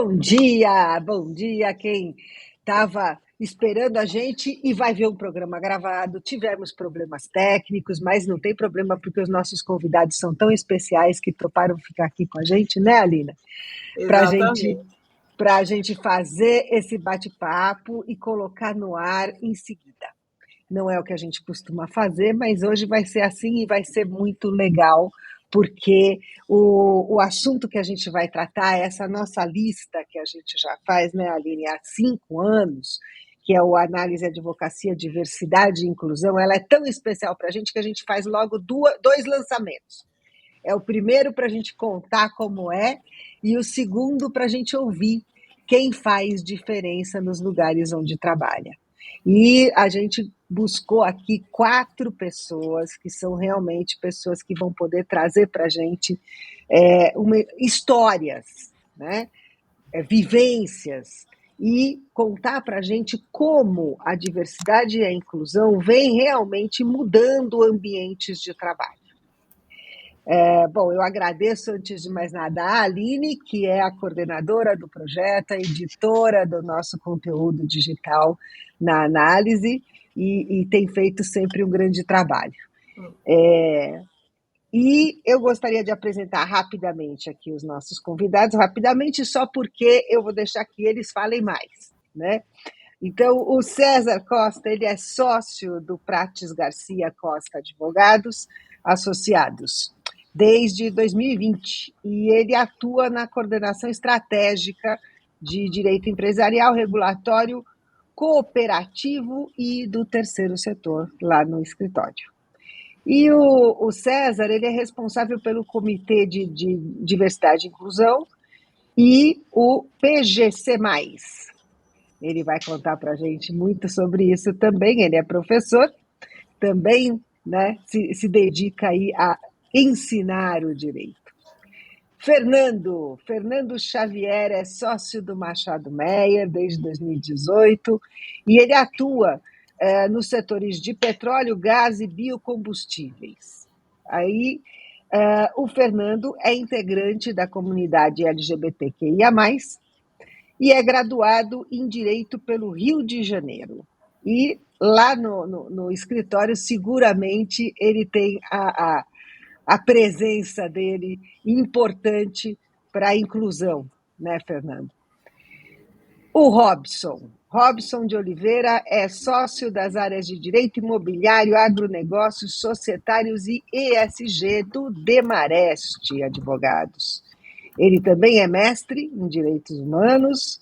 Bom dia quem estava esperando a gente e vai ver um programa gravado. Tivemos problemas técnicos, mas não tem problema porque os nossos convidados são tão especiais que toparam ficar aqui com a gente, né, Alina? Para gente, Exatamente. a gente fazer esse bate-papo e colocar no ar em seguida. Não é o que a gente costuma fazer, mas hoje vai ser assim e vai ser muito legal, porque o assunto que a gente vai tratar, essa nossa lista que a gente já faz, né, Aline, há 5 anos, que é o Análise, Advocacia, Diversidade e Inclusão, ela é tão especial para a gente que a gente faz logo dois lançamentos. É o primeiro para a gente contar como é, e o segundo para a gente ouvir quem faz diferença nos lugares onde trabalha. E a gente buscou aqui 4 pessoas que são realmente pessoas que vão poder trazer para a gente histórias, né? Vivências, e contar para a gente como a diversidade e a inclusão vem realmente mudando ambientes de trabalho. Bom, eu agradeço, antes de mais nada, a Aline, que é a coordenadora do projeto, a editora do nosso conteúdo digital na análise, e tem feito sempre um grande trabalho. E eu gostaria de apresentar rapidamente aqui os nossos convidados, rapidamente só porque eu vou deixar que eles falem mais, né? Então, o César Costa, ele é sócio do Prates Garcia Costa Advogados Associados desde 2020, e ele atua na coordenação estratégica de direito empresarial, regulatório, cooperativo e do terceiro setor lá no escritório. E o César, ele é responsável pelo Comitê de Diversidade e Inclusão e o PGC+. Ele vai contar para a gente muito sobre isso também. Ele é professor, também, né, se dedica aí a ensinar o direito. Fernando Xavier é sócio do Machado Meyer desde 2018 e ele atua nos setores de petróleo, gás e biocombustíveis. Aí, o Fernando é integrante da comunidade LGBTQIA+, e é graduado em Direito pelo Rio de Janeiro. E lá no escritório, seguramente, ele tem a presença dele importante para a inclusão, né, Fernando? O Robson de Oliveira é sócio das áreas de Direito Imobiliário, Agronegócios, Societários e ESG do Demarest Advogados. Ele também é mestre em Direitos Humanos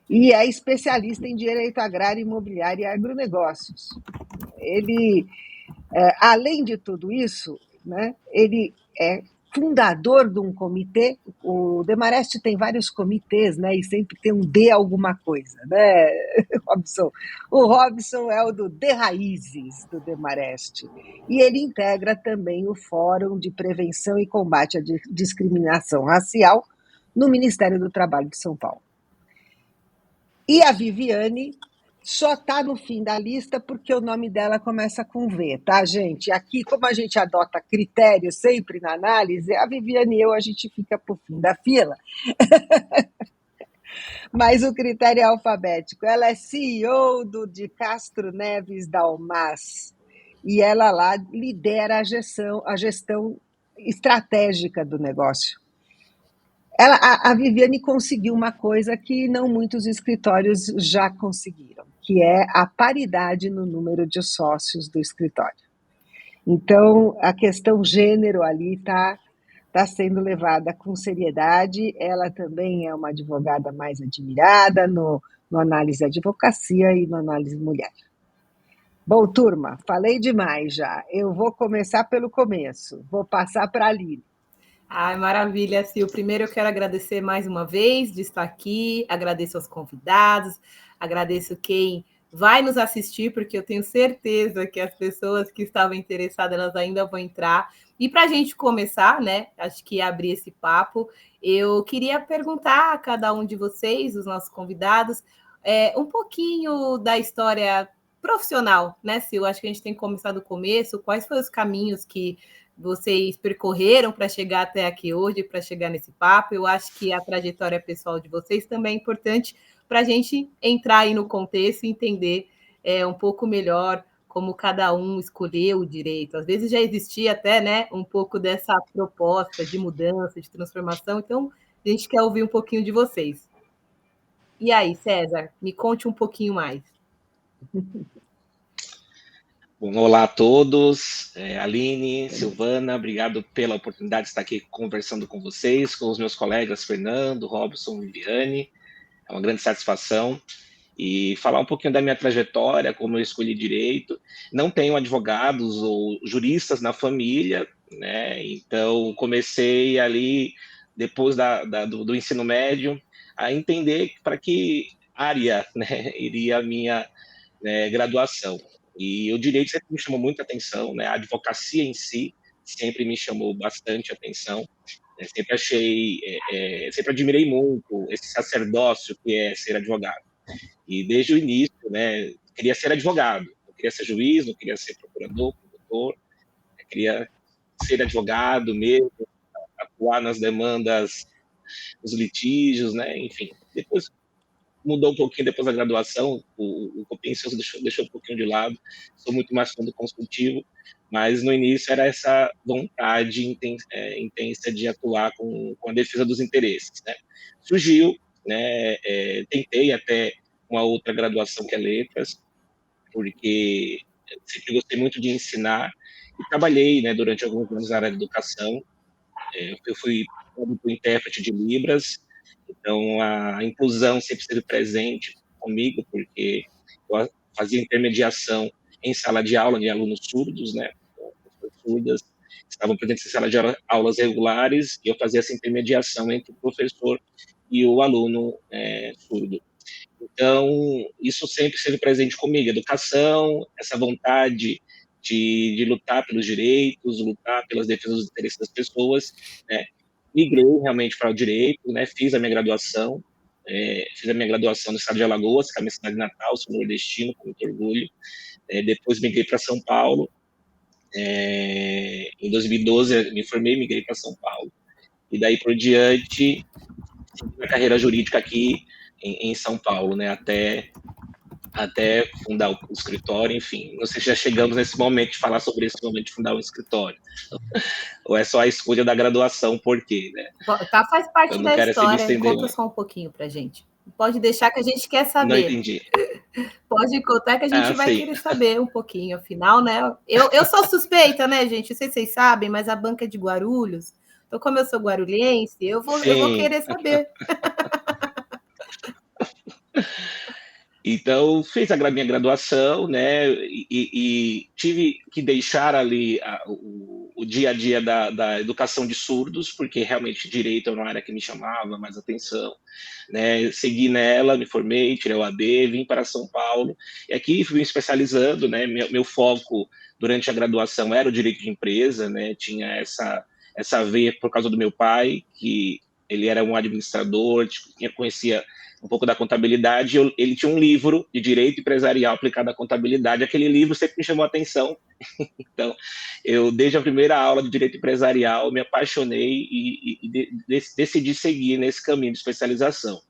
e é especialista em Direito Agrário, Imobiliário e Agronegócios. Ele, além de tudo isso, né, ele é fundador de um comitê. O Demarest tem vários comitês, né, e sempre tem um D alguma coisa, né, Robson? O Robson é o do De Raízes, do Demarest, e ele integra também o Fórum de Prevenção e Combate à Discriminação Racial no Ministério do Trabalho de São Paulo. E a Viviane só está no fim da lista porque o nome dela começa com V, tá, gente? Aqui, como a gente adota critérios sempre na análise, a Viviane e eu, a gente fica por fim da fila. Mas o critério é alfabético. Ela é CEO de Castro Neves Dalmas, e ela lá lidera a gestão estratégica do negócio. A Viviane conseguiu uma coisa que não muitos escritórios já conseguiram, que é a paridade no número de sócios do escritório. Então, a questão gênero ali está sendo levada com seriedade. Ela também é uma advogada mais admirada no Análise Advocacia e no Análise Mulher. Bom, turma, falei demais já. Eu vou começar pelo começo. Vou passar para a Aline. Ai, maravilha, Sil. Primeiro eu quero agradecer mais uma vez de estar aqui, agradeço aos convidados, agradeço quem vai nos assistir, porque eu tenho certeza que as pessoas que estavam interessadas, elas ainda vão entrar. E para a gente começar, né, acho que abrir esse papo, eu queria perguntar a cada um de vocês, os nossos convidados, um pouquinho da história profissional, né, Sil? Acho que a gente tem que começar do começo, quais foram os caminhos que vocês percorreram para chegar até aqui hoje, para chegar nesse papo. Eu acho que a trajetória pessoal de vocês também é importante para a gente entrar aí no contexto e entender um pouco melhor como cada um escolheu o direito. Às vezes já existia até, né, um pouco dessa proposta de mudança, de transformação. Então, a gente quer ouvir um pouquinho de vocês. E aí, César, me conte um pouquinho mais. Bom, olá a todos, Aline, Silvana, obrigado pela oportunidade de estar aqui conversando com vocês, com os meus colegas Fernando, Robson, Viviane, é uma grande satisfação, e falar um pouquinho da minha trajetória, como eu escolhi direito. Não tenho advogados ou juristas na família, né? Então comecei ali, depois do ensino médio, a entender para que área, né, iria a minha graduação. E o direito sempre me chamou muita atenção, né? A advocacia em si sempre me chamou bastante atenção. Sempre achei, sempre admirei muito esse sacerdócio que é ser advogado. E desde o início, né, queria ser advogado, não queria ser juiz, não queria ser procurador, promotor, queria ser advogado mesmo, atuar nas demandas, nos litígios, né? Enfim. Depois mudou um pouquinho depois da graduação, o contencioso deixou um pouquinho de lado, sou muito mais fã do consultivo, mas no início era essa vontade intensa de atuar com a defesa dos interesses, né? Surgiu, né, tentei até uma outra graduação que é letras, porque sempre gostei muito de ensinar e trabalhei, né, durante alguns anos na área de educação. Eu fui intérprete de Libras, então a inclusão sempre esteve presente comigo, porque eu fazia intermediação em sala de aula de alunos surdos, né, pessoas surdas, estavam presentes em sala de aulas regulares, e eu fazia essa intermediação entre o professor e o aluno surdo. Então, isso sempre esteve presente comigo, educação, essa vontade de lutar pelos direitos, lutar pelas defesas dos interesses das pessoas, né? Migrei realmente para o direito, né? Fiz a minha graduação no estado de Alagoas, que é a minha cidade natal, sou nordestino, com muito orgulho. Depois migrei para São Paulo, em 2012 me formei, migrei para São Paulo, e daí por diante, segui a carreira jurídica aqui em São Paulo, né? Até fundar o escritório, enfim. Não sei se já chegamos nesse momento de falar sobre esse momento de fundar um escritório. Ou é só a escolha da graduação, por quê, né? Tá, faz parte da história, conta só um pouquinho pra gente. Pode deixar que a gente quer saber. Não entendi. Pode contar que a gente vai querer saber um pouquinho, afinal, né? Eu sou suspeita, né, gente? Não sei se vocês sabem, mas a banca é de Guarulhos. Então, como eu sou guarulhense, eu vou querer saber. Então, fiz a minha graduação, né, e tive que deixar ali o dia a dia da educação de surdos, porque realmente direito era uma área que me chamava mais atenção, né, segui nela, me formei, tirei o AD, vim para São Paulo, e aqui fui me especializando, né, meu foco durante a graduação era o direito de empresa, né, tinha essa veia por causa do meu pai, que ele era um administrador, conhecia um pouco da contabilidade, ele tinha um livro de direito empresarial aplicado à contabilidade, aquele livro sempre me chamou a atenção, então, eu, desde a primeira aula de direito empresarial, me apaixonei e decidi seguir nesse caminho de especialização.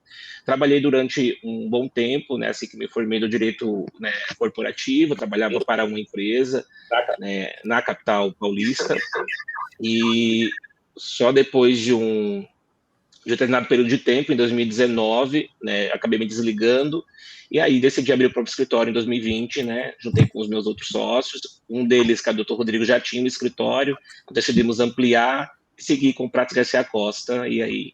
Trabalhei durante um bom tempo, né, assim que me formei do direito, né, corporativo, trabalhava para uma empresa, né, na capital paulista, e só depois de um determinado período de tempo, em 2019, né, acabei me desligando, e aí decidi abrir o próprio escritório em 2020, né, juntei com os meus outros sócios, um deles, que é o Dr. Rodrigo, já tinha um escritório, decidimos ampliar, seguir com o Prates Garcia Costa, e aí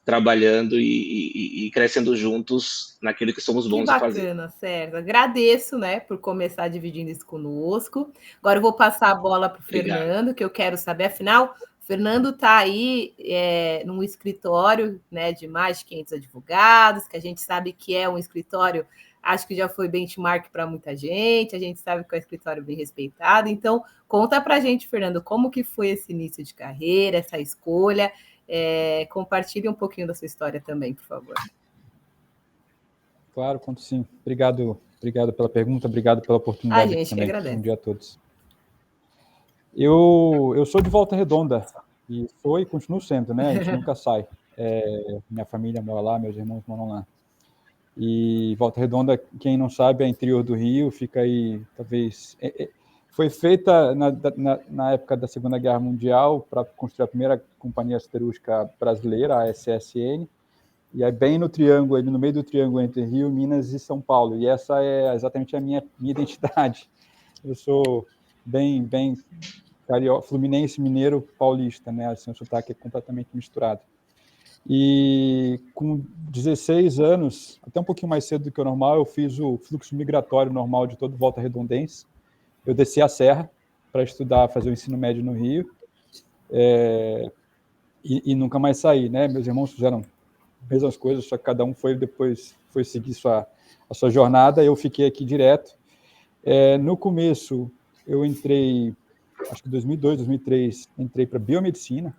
trabalhando e crescendo juntos naquilo que somos bons a fazer. Que bacana, Sérgio. Agradeço, né, por começar dividindo isso conosco. Agora eu vou passar a bola para o Fernando, que eu quero saber, afinal, o Fernando está aí num escritório, né, de mais de 500 advogados, que a gente sabe que é um escritório, acho que já foi benchmark para muita gente, a gente sabe que é um escritório bem respeitado. Então, conta para a gente, Fernando, como que foi esse início de carreira, essa escolha. Compartilhe um pouquinho da sua história também, por favor. Claro, conto sim. Obrigado pela pergunta, obrigado pela oportunidade. A gente também. que agradece. Bom dia a todos. Eu sou de Volta Redonda, e continuo sendo, né? A gente nunca sai. Minha família mora lá, meus irmãos moram lá. E Volta Redonda, quem não sabe, é interior do Rio, fica aí, talvez... Foi feita na época da Segunda Guerra Mundial para construir a primeira companhia siderúrgica brasileira, a SSN, e é bem no triângulo, ali no meio do triângulo entre Rio, Minas e São Paulo. E essa é exatamente a minha identidade. Eu sou bem carioca, fluminense, mineiro, paulista, né? Assim, o sotaque é completamente misturado. E com 16 anos, até um pouquinho mais cedo do que o normal, eu fiz o fluxo migratório normal de todo Volta Redondense. Eu desci a serra para estudar, fazer o ensino médio no Rio, e nunca mais saí, né? Meus irmãos fizeram as mesmas coisas, só que cada um depois foi seguir a sua jornada, eu fiquei aqui direto. No começo, eu entrei, acho que em 2002, 2003, entrei para biomedicina.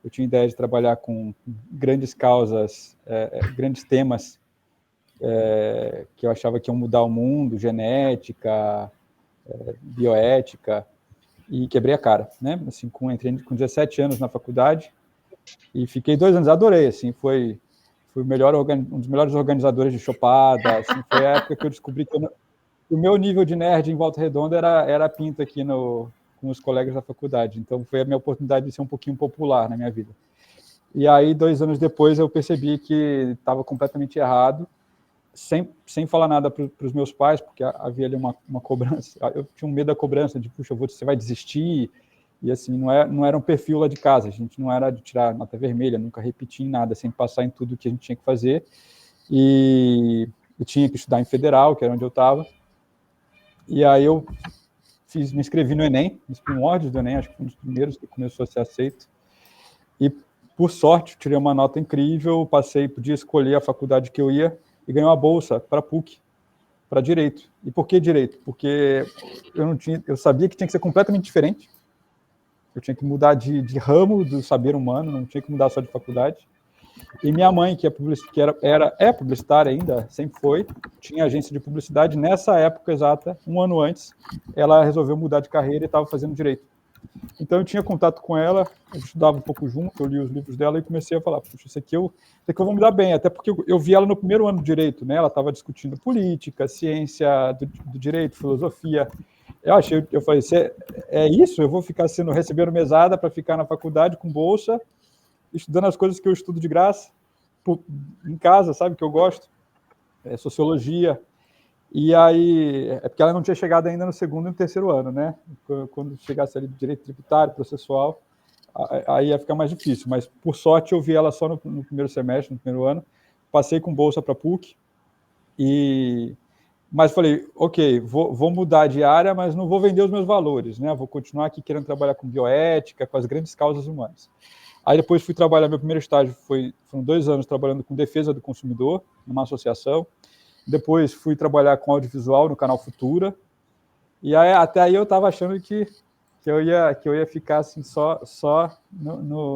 Eu tinha ideia de trabalhar com grandes causas, grandes temas que eu achava que iam mudar o mundo, genética, bioética, e quebrei a cara, né? Assim, entrei com 17 anos na faculdade e fiquei 2 anos, adorei, assim, fui um dos melhores organizadores de chopada, assim, foi a época que eu descobri que o meu nível de nerd em Volta Redonda era pinto aqui com os colegas da faculdade, então foi a minha oportunidade de ser um pouquinho popular na minha vida. E aí, 2 anos depois, eu percebi que estava completamente errado, sem falar nada para os meus pais, porque havia ali uma cobrança. Eu tinha um medo da cobrança, de, puxa, você vai desistir, e assim, não era um perfil lá de casa, a gente não era de tirar nota vermelha, nunca repetir em nada, sem passar em tudo que a gente tinha que fazer, e eu tinha que estudar em federal, que era onde eu estava, e aí eu me inscrevi no Enem, nos primórdios do Enem, acho que foi um dos primeiros que começou a ser aceito, e por sorte, tirei uma nota incrível, podia escolher a faculdade que eu ia, e ganhei uma bolsa para a PUC, para Direito. E por que Direito? Porque eu sabia que tinha que ser completamente diferente, eu tinha que mudar de ramo do saber humano, não tinha que mudar só de faculdade. E minha mãe, que é publicitária ainda, sempre foi, tinha agência de publicidade, nessa época exata, 1 ano antes, ela resolveu mudar de carreira e estava fazendo Direito. Então eu tinha contato com ela, eu estudava um pouco junto, eu li os livros dela e comecei a falar, puxa, isso aqui eu vou me dar bem, até porque eu vi ela no primeiro ano de Direito, né? Ela estava discutindo política, ciência do direito, filosofia. Eu falei, é isso? Eu vou ficar recebendo mesada para ficar na faculdade com bolsa, estudando as coisas que eu estudo de graça, em casa, sabe, que eu gosto, sociologia. E aí, porque ela não tinha chegado ainda no 2º e no 3º ano, né? Quando chegasse ali direito tributário, processual, aí ia ficar mais difícil. Mas, por sorte, eu vi ela só no primeiro semestre, no primeiro ano. Passei com bolsa para a PUC. Mas falei, ok, vou mudar de área, mas não vou vender os meus valores, né? Vou continuar aqui querendo trabalhar com bioética, com as grandes causas humanas. Aí depois fui trabalhar, meu primeiro estágio foram 2 anos trabalhando com defesa do consumidor, numa associação. Depois fui trabalhar com audiovisual no canal Futura. E aí, até aí eu estava achando que eu ia ficar assim, só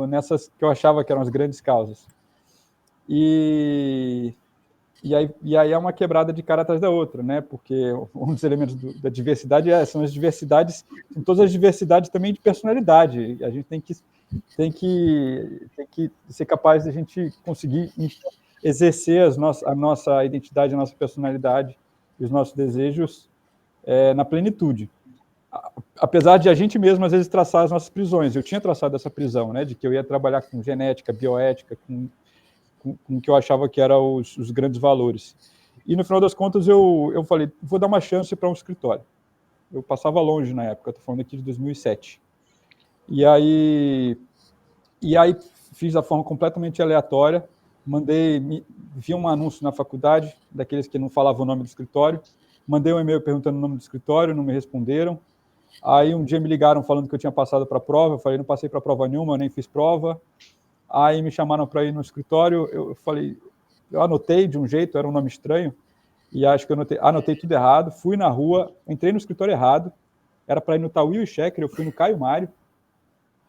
nessas que eu achava que eram as grandes causas. E aí é uma quebrada de cara atrás da outra, né? Porque um dos elementos da diversidade são as diversidades, são todas as diversidades também de personalidade. A gente tem que ser capaz de a gente conseguir exercer a nossa identidade, a nossa personalidade e os nossos desejos na plenitude. Apesar de a gente mesmo, às vezes, traçar as nossas prisões. Eu tinha traçado essa prisão, né, de que eu ia trabalhar com genética, bioética, com o que eu achava que eram os grandes valores. E, no final das contas, eu falei, vou dar uma chance para um escritório. Eu passava longe na época, estou falando aqui de 2007. E aí fiz da forma completamente aleatória, vi um anúncio na faculdade, daqueles que não falavam o nome do escritório, mandei um e-mail perguntando o nome do escritório, não me responderam. Aí um dia me ligaram falando que eu tinha passado para a prova, eu falei, não passei para prova nenhuma, eu nem fiz prova. Aí me chamaram para ir no escritório, eu anotei de um jeito, era um nome estranho, e acho que eu anotei tudo errado, fui na rua, entrei no escritório errado, era para ir no Tawil e Checker, eu fui no Caio Mário,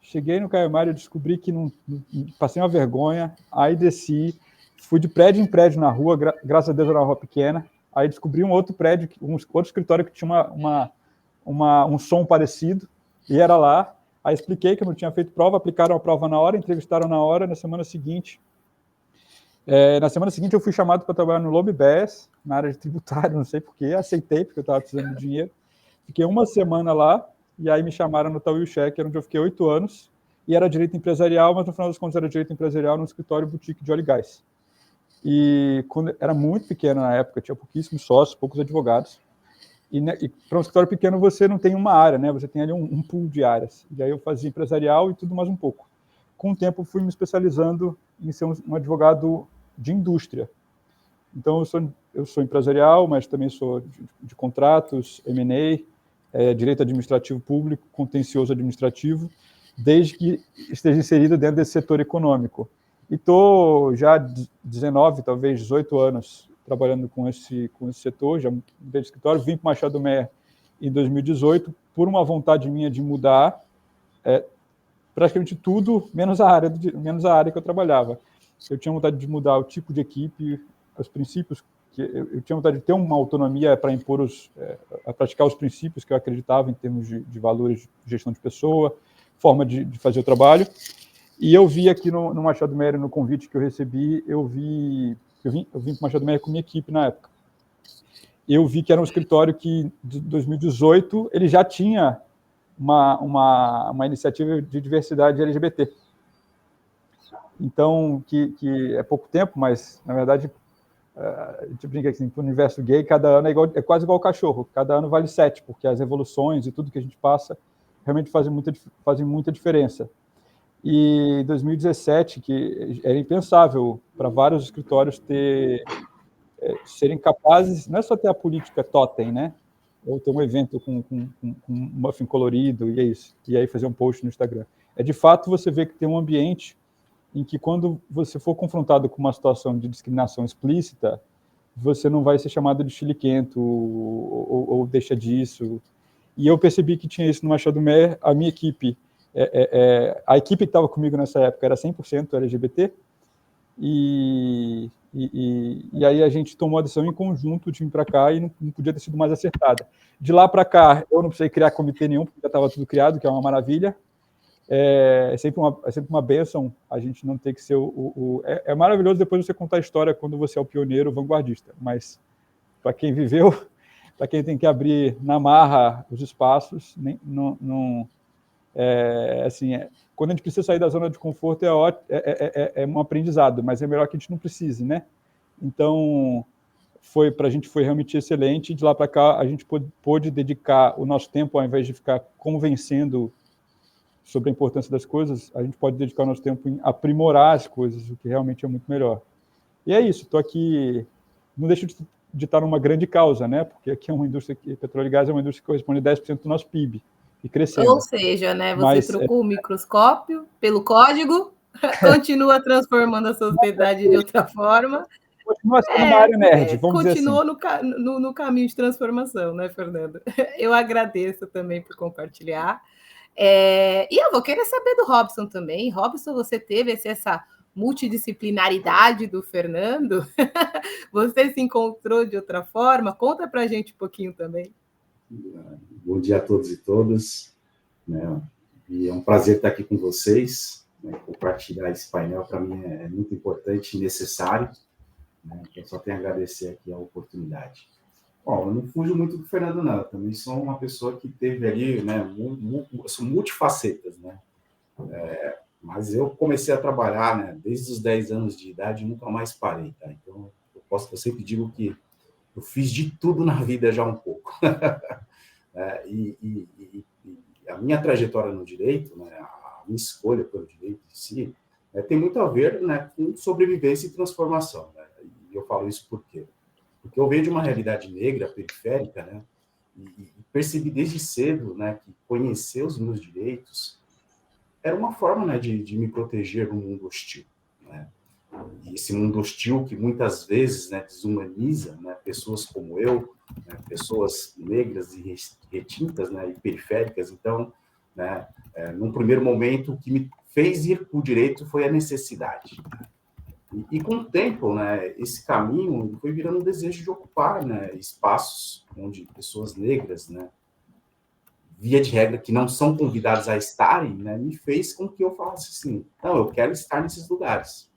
cheguei no Caio Mário, descobri que passei uma vergonha, aí desci, fui de prédio em prédio na rua, graças a Deus era uma rua pequena, aí descobri um outro prédio, um outro escritório que tinha um som parecido, E era lá, aí expliquei que eu não tinha feito prova, aplicaram a prova na hora, entrevistaram na hora, na semana seguinte eu fui chamado para trabalhar no LobBS, na área de tributário, não sei porquê, aceitei, porque eu estava precisando de dinheiro. Fiquei uma semana lá, e aí me chamaram no Tauil Check, onde eu fiquei 8 anos, e era direito empresarial, mas no final das contas era direito empresarial no escritório boutique de óleo e gás. E quando era muito pequeno na época, tinha pouquíssimos sócios, poucos advogados, e para um escritório pequeno você não tem uma área, né? Você tem ali um pool de áreas. E aí eu fazia empresarial e tudo mais um pouco. Com o tempo fui me especializando em ser um advogado de indústria. Então eu sou empresarial, mas também sou de contratos, M&A, direito administrativo público, contencioso administrativo, desde que esteja inserido dentro desse setor econômico. E estou já 19, talvez 18 anos trabalhando com esse setor, já mudei de escritório, vim para o Machado Meyer em 2018, por uma vontade minha de mudar praticamente tudo, menos a área que eu trabalhava. Eu tinha vontade de mudar o tipo de equipe, os princípios, que eu tinha vontade de ter uma autonomia para impor a praticar os princípios que eu acreditava em termos de valores de gestão de pessoa, forma de fazer o trabalho. E eu vi aqui no Machado Meyer, no convite que eu recebi, eu vim para o Machado Meyer com minha equipe na época. Eu vi que era um escritório que, de 2018, ele já tinha uma iniciativa de diversidade LGBT. Então, que é pouco tempo, mas, na verdade, a gente brinca assim, para o universo gay, cada ano é quase igual cachorro, cada ano vale 7, porque as evoluções e tudo que a gente passa realmente fazem muita diferença. E em 2017, que era impensável para vários escritórios serem capazes, não é só ter a política totem, né? Ou ter um evento com um muffin colorido, e é isso, e aí fazer um post no Instagram. É de fato você vê que tem um ambiente em que quando você for confrontado com uma situação de discriminação explícita, você não vai ser chamado de chiliquento ou deixa disso. E eu percebi que tinha isso no Machado Meyer. A minha equipe, a equipe que estava comigo nessa época era 100% LGBT, e aí a gente tomou a decisão em conjunto de vir para cá e não podia ter sido mais acertada. De lá para cá, eu não precisei criar comitê nenhum, porque já estava tudo criado, que é uma maravilha. É sempre uma bênção a gente não ter que ser é maravilhoso depois você contar a história quando você é o pioneiro, o vanguardista, mas para quem viveu, para quem tem que abrir na marra os espaços, quando a gente precisa sair da zona de conforto é um aprendizado, mas é melhor que a gente não precise, né? Então, para a gente foi realmente excelente, e de lá para cá a gente pôde dedicar o nosso tempo, ao invés de ficar convencendo sobre a importância das coisas, a gente pode dedicar o nosso tempo em aprimorar as coisas, o que realmente é muito melhor. E é isso, estou aqui, não deixo de estar numa grande causa, né? Porque aqui é uma indústria, petróleo e gás é uma indústria que corresponde a 10% do nosso PIB, e crescendo. Ou seja, né, você trocou o microscópio pelo código, continua transformando a sociedade de outra forma. Continua sendo uma área nerd, vamos dizer assim. Continua no caminho de transformação, né, Fernando? Eu agradeço também por compartilhar. E eu vou querer saber do Robson também. Robson, você teve essa multidisciplinaridade do Fernando? Você se encontrou de outra forma? Conta para a gente um pouquinho também. Bom dia a todos e todas. Né? E é um prazer estar aqui com vocês. Né? Compartilhar esse painel, para mim, é muito importante e necessário. Né? Eu só tenho a agradecer aqui a oportunidade. Bom, eu não fujo muito do Fernando, não. Eu também sou uma pessoa que teve ali, né, são multifacetas, né? Mas eu comecei a trabalhar, né, desde os 10 anos de idade e nunca mais parei, tá? Então, eu sempre digo que eu fiz de tudo na vida já um pouco. E a minha trajetória no direito, né, a minha escolha pelo direito em si, tem muito a ver, né, com sobrevivência e transformação. Né? E eu falo isso por quê? Porque eu venho de uma realidade negra, periférica, né? E percebi desde cedo, né, que conhecer os meus direitos era uma forma, né, de me proteger no mundo hostil. Né? E esse mundo hostil que muitas vezes, né, desumaniza, né, pessoas como eu, né, pessoas negras e retintas, né, e periféricas. Então, né, num primeiro momento, o que me fez ir para o direito foi a necessidade. E com o tempo, né, esse caminho foi virando um desejo de ocupar, né, espaços onde pessoas negras, né, via de regra, que não são convidados a estarem, né, me fez com que eu falasse assim, não, eu quero estar nesses lugares.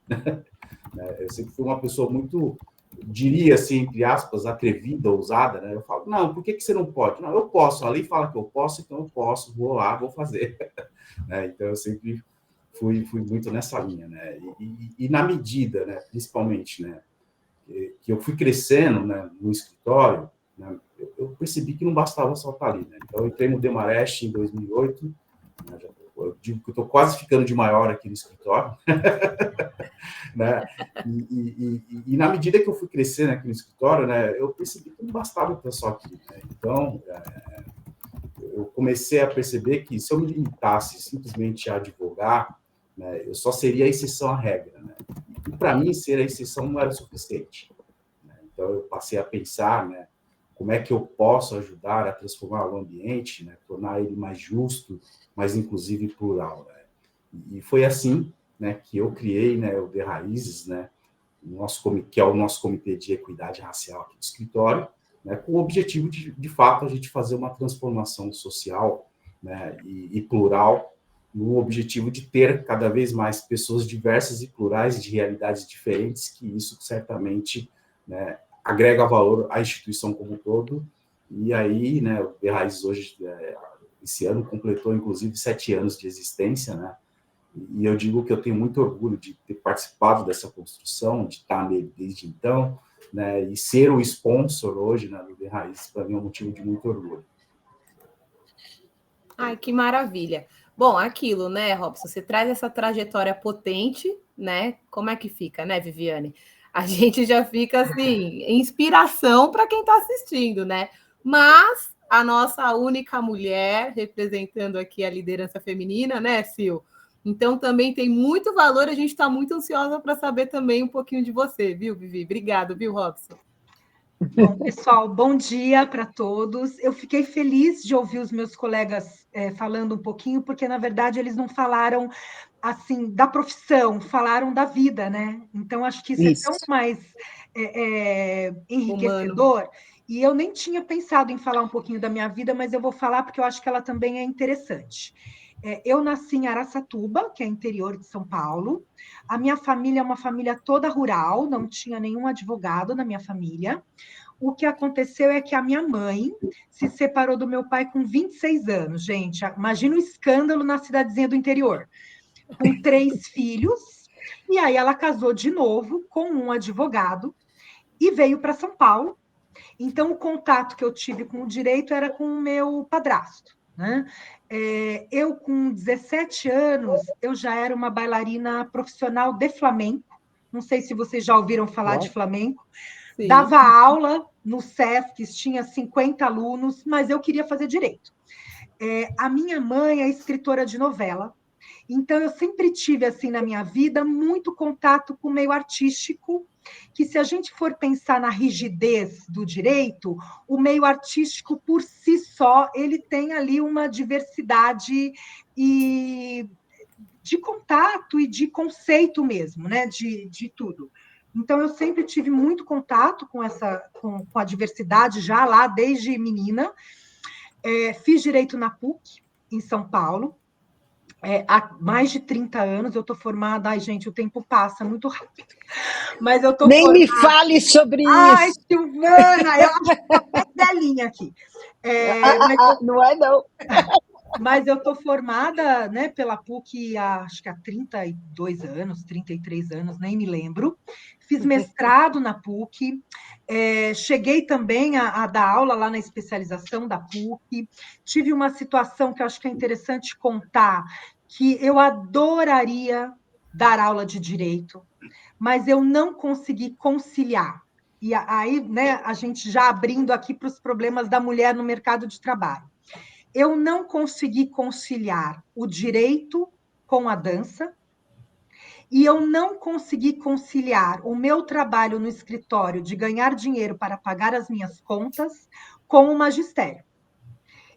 Eu sempre fui uma pessoa muito, diria assim, entre aspas, atrevida, ousada, né? Eu falo, não, por que você não pode? Não, eu posso, a lei fala que eu posso, então eu posso, vou lá, vou fazer. Então eu sempre fui muito nessa linha, né? E na medida, né, principalmente, né, que eu fui crescendo, né, no escritório, né, eu percebi que não bastava só estar ali, né? Então eu entrei no Demarest em 2008, né, eu digo que eu estou quase ficando de maior aqui no escritório, né? E na medida que eu fui crescendo aqui no escritório, né, eu percebi que não bastava estar só aqui, né? Então, eu comecei a perceber que se eu me limitasse simplesmente a advogar, né, eu só seria a exceção à regra, né? E para mim, ser a exceção não era suficiente, né? Então, eu passei a pensar, né, como é que eu posso ajudar a transformar o ambiente, né, tornar ele mais justo, mais inclusivo e plural, né? E foi assim, né, que eu criei, né, o The Raízes, né, que é o nosso comitê de equidade racial aqui do escritório, né, com o objetivo de fato, a gente fazer uma transformação social, né, e plural, no objetivo de ter cada vez mais pessoas diversas e plurais de realidades diferentes, que isso certamente, né, agrega valor à instituição como um todo. E aí, né, o The Raízes hoje, esse ano, completou, inclusive, 7 anos de existência, né? E eu digo que eu tenho muito orgulho de ter participado dessa construção, de estar nele desde então, né? E ser o sponsor hoje, né, do The Raízes, para mim é um motivo de muito orgulho. Ai, que maravilha. Bom, aquilo, né, Robson? Você traz essa trajetória potente, né? Como é que fica, né, Viviane? A gente já fica, assim, inspiração para quem está assistindo, né? Mas a nossa única mulher representando aqui a liderança feminina, né, Sil? Então também tem muito valor, a gente está muito ansiosa para saber também um pouquinho de você, viu, Vivi? Obrigado, viu, Robson? Bom, pessoal, bom dia para todos. Eu fiquei feliz de ouvir os meus colegas falando um pouquinho, porque, na verdade, eles não falaram, assim, da profissão, falaram da vida, né? Então, acho que isso é tão mais enriquecedor. Humano. E eu nem tinha pensado em falar um pouquinho da minha vida, mas eu vou falar porque eu acho que ela também é interessante. Eu nasci em Araçatuba, que é interior de São Paulo. A minha família é uma família toda rural, não tinha nenhum advogado na minha família. O que aconteceu é que a minha mãe se separou do meu pai com 26 anos, gente. Imagina o escândalo na cidadezinha do interior. Com 3 filhos. E aí ela casou de novo com um advogado e veio para São Paulo. Então, o contato que eu tive com o direito era com o meu padrasto, né? Eu, com 17 anos, eu já era uma bailarina profissional de flamenco. Não sei se vocês já ouviram falar de flamenco. Sim. Dava aula no SESC, tinha 50 alunos, mas eu queria fazer direito. A minha mãe é escritora de novela, então eu sempre tive, assim, na minha vida, muito contato com o meio artístico, que se a gente for pensar na rigidez do direito, o meio artístico, por si só, ele tem ali uma diversidade de contato e de conceito mesmo, né? De tudo. Então, eu sempre tive muito contato com a diversidade, já lá desde menina. Fiz direito na PUC, em São Paulo. Há mais de 30 anos, eu estou formada. Ai, gente, o tempo passa muito rápido. Mas eu estou formada. Me fale sobre isso. Ai, Silvana, eu acho que estou até velhinha aqui. Não é, não. Mas eu estou formada, né, pela PUC acho que há 32 anos, 33 anos, nem me lembro. Fiz mestrado na PUC, cheguei também a dar aula lá na especialização da PUC. Tive uma situação que eu acho que é interessante contar, que eu adoraria dar aula de direito, mas eu não consegui conciliar. E aí, né, a gente já abrindo aqui para os problemas da mulher no mercado de trabalho. Eu não consegui conciliar o direito com a dança e eu não consegui conciliar o meu trabalho no escritório de ganhar dinheiro para pagar as minhas contas com o magistério.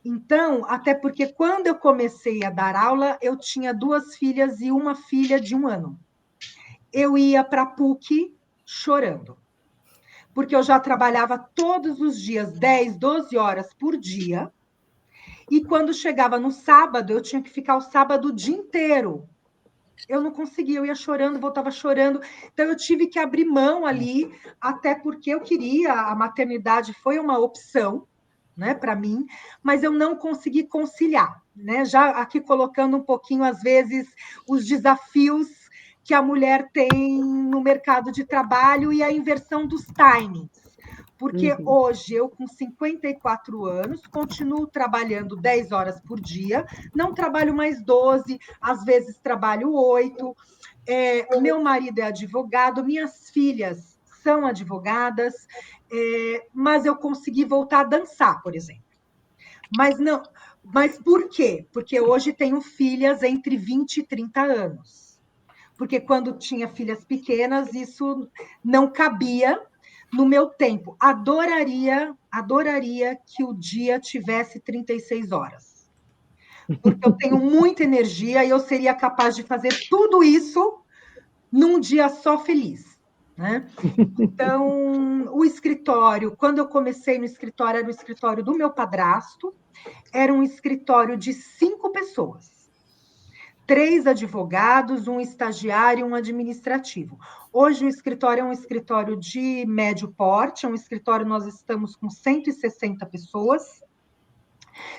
Então, até porque quando eu comecei a dar aula, eu tinha 2 filhas e uma filha de 1 ano. Eu ia para a PUC chorando, porque eu já trabalhava todos os dias, 10, 12 horas por dia, E quando chegava no sábado, eu tinha que ficar o sábado o dia inteiro. Eu não conseguia, eu ia chorando, voltava chorando. Então, eu tive que abrir mão ali, até porque eu queria, a maternidade foi uma opção, né, para mim, mas eu não consegui conciliar, né? Já aqui colocando um pouquinho, às vezes, os desafios que a mulher tem no mercado de trabalho e a inversão dos timings. Porque hoje, eu com 54 anos, continuo trabalhando 10 horas por dia, não trabalho mais 12, às vezes trabalho 8. Meu marido é advogado, minhas filhas são advogadas, mas eu consegui voltar a dançar, por exemplo. Mas por quê? Porque hoje tenho filhas entre 20 e 30 anos. Porque quando tinha filhas pequenas, isso não cabia no meu tempo. Adoraria que o dia tivesse 36 horas. Porque eu tenho muita energia e eu seria capaz de fazer tudo isso num dia só feliz, né? Então, o escritório, quando eu comecei no escritório, era o escritório do meu padrasto, era um escritório de 5 pessoas. 3 advogados, um estagiário e um administrativo. Hoje o escritório é um escritório de médio porte, é um escritório, nós estamos com 160 pessoas.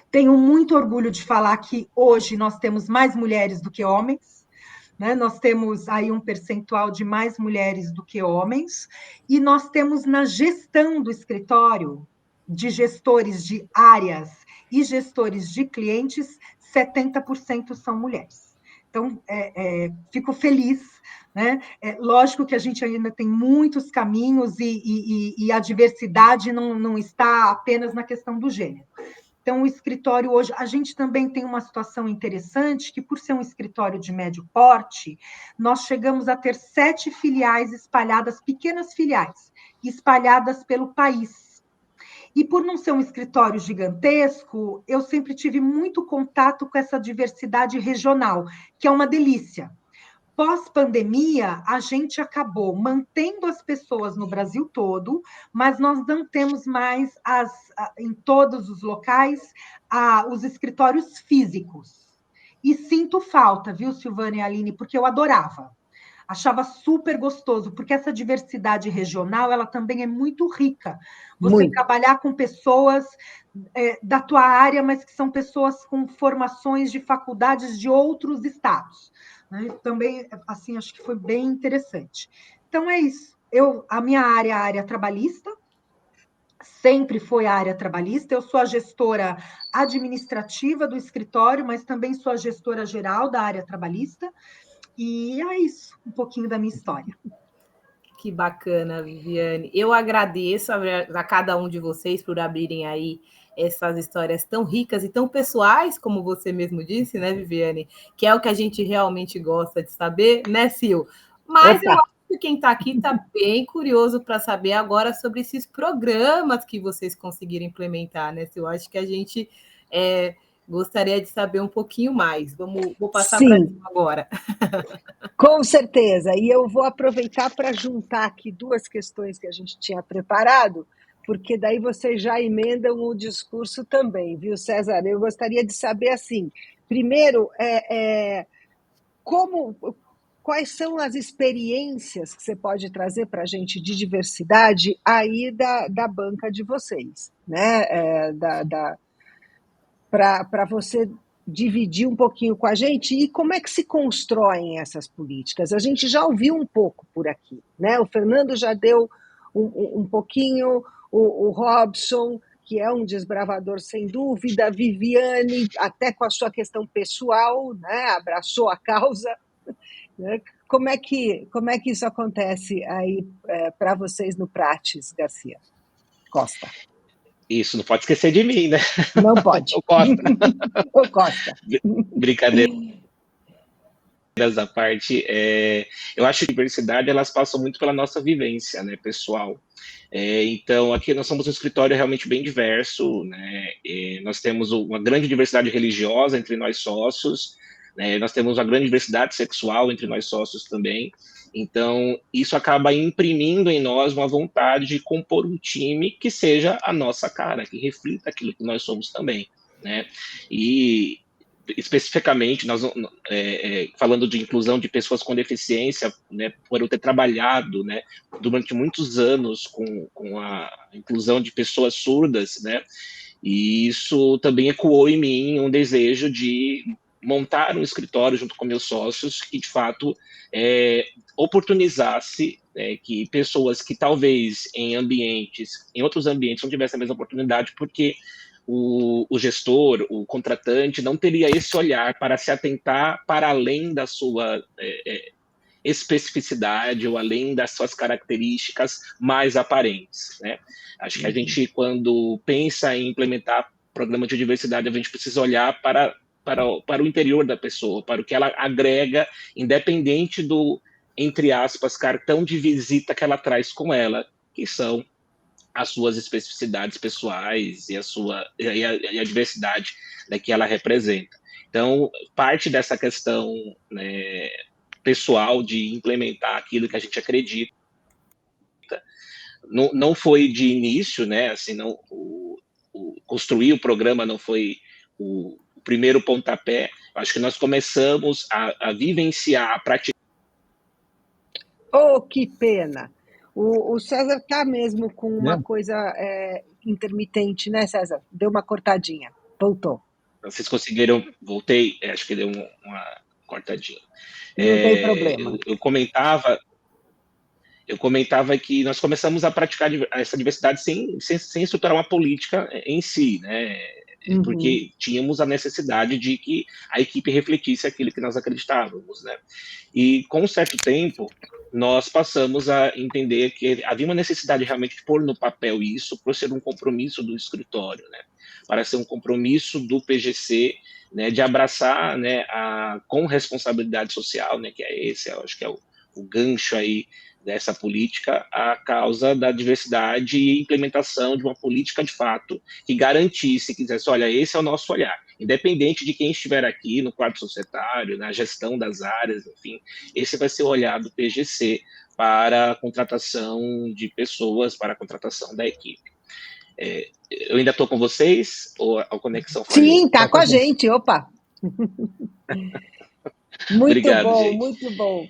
Tenho muito orgulho de falar que hoje nós temos mais mulheres do que homens, né? Nós temos aí um percentual de mais mulheres do que homens, e nós temos na gestão do escritório, de gestores de áreas e gestores de clientes, 70% são mulheres. Então, fico feliz, né? Lógico que a gente ainda tem muitos caminhos e a diversidade não está apenas na questão do gênero. Então, o escritório hoje, a gente também tem uma situação interessante, que por ser um escritório de médio porte, nós chegamos a ter 7 filiais espalhadas, pequenas filiais, espalhadas pelo país. E por não ser um escritório gigantesco, eu sempre tive muito contato com essa diversidade regional, que é uma delícia. Pós-pandemia, a gente acabou mantendo as pessoas no Brasil todo, mas nós não temos mais em todos os locais os escritórios físicos. E sinto falta, viu, Silvana e Aline, porque eu adorava. Achava super gostoso, porque essa diversidade regional, ela também é muito rica. Você trabalhar com pessoas da tua área, mas que são pessoas com formações de faculdades de outros estados. Né? Também, assim, acho que foi bem interessante. Então, é isso. A minha área é a área trabalhista, sempre foi a área trabalhista. Eu sou a gestora administrativa do escritório, mas também sou a gestora geral da área trabalhista. E é isso, um pouquinho da minha história. Que bacana, Viviane. Eu agradeço a cada um de vocês por abrirem aí essas histórias tão ricas e tão pessoais, como você mesmo disse, né, Viviane? Que é o que a gente realmente gosta de saber, né, Sil? Mas eu acho que quem está aqui está bem curioso para saber agora sobre esses programas que vocês conseguiram implementar, né, Sil? Eu acho que a gente gostaria de saber um pouquinho mais. Vou passar para isso agora. Com certeza. E eu vou aproveitar para juntar aqui 2 questões que a gente tinha preparado, porque daí vocês já emendam o discurso também, viu, César? Eu gostaria de saber, assim, primeiro, quais são as experiências que você pode trazer para a gente de diversidade aí da banca de vocês, né? Para você dividir um pouquinho com a gente e como é que se constroem essas políticas. A gente já ouviu um pouco por aqui, né? O Fernando já deu um pouquinho, o Robson, que é um desbravador sem dúvida, a Viviane, até com a sua questão pessoal, né? Abraçou a causa. Né? Como é que isso acontece aí para vocês no Prates, Garcia Costa? Isso, não pode esquecer de mim, né? Não pode. O Costa. O Costa. Brincadeira à parte. Eu acho que a diversidade, elas passam muito pela nossa vivência, né, pessoal. Então, aqui nós somos um escritório realmente bem diverso, né? Nós temos uma grande diversidade religiosa entre nós sócios, né? Nós temos uma grande diversidade sexual entre nós sócios também. Então, isso acaba imprimindo em nós uma vontade de compor um time que seja a nossa cara, que reflita aquilo que nós somos também. né? E especificamente, nós falando de inclusão de pessoas com deficiência, né, por eu ter trabalhado, né, durante muitos anos com a inclusão de pessoas surdas, né, e isso também ecoou em mim um desejo de montar um escritório junto com meus sócios que, de fato, oportunizasse que pessoas que talvez em outros ambientes não tivessem a mesma oportunidade, porque o gestor, o contratante, não teria esse olhar para se atentar para além da sua especificidade ou além das suas características mais aparentes, né? Acho que a gente, quando pensa em implementar programa de diversidade, a gente precisa olhar para o interior da pessoa, para o que ela agrega, independente do, entre aspas, cartão de visita que ela traz com ela, que são as suas especificidades pessoais e a diversidade, né, que ela representa. Então, parte dessa questão, né, pessoal de implementar aquilo que a gente acredita não foi de início, né? Assim, construir o programa não foi o primeiro pontapé. Acho que nós começamos a vivenciar, a praticar. Oh, que pena! O César está mesmo com uma coisa intermitente, né, César? Deu uma cortadinha. Voltou. Vocês conseguiram? Voltei? Acho que deu uma cortadinha. Não tem problema. Eu comentava que nós começamos a praticar essa diversidade sem estruturar uma política em si, né? Porque tínhamos a necessidade de que a equipe refletisse aquilo que nós acreditávamos, né? E com um certo tempo, nós passamos a entender que havia uma necessidade realmente de pôr no papel isso, por ser um compromisso do escritório, né? Para ser um compromisso do PGC, né? De abraçar, né? Com responsabilidade social, né? Que acho que é o gancho aí dessa política, a causa da diversidade e implementação de uma política de fato que garantisse, que dissesse, olha, esse é o nosso olhar, independente de quem estiver aqui no quadro societário, na gestão das áreas, enfim, esse vai ser o olhar do PGC para a contratação de pessoas, para a contratação da equipe. Eu ainda estou com vocês? Ou a conexão falhou? Sim, está com a gente, opa! Muito Obrigado, bom, gente. muito bom.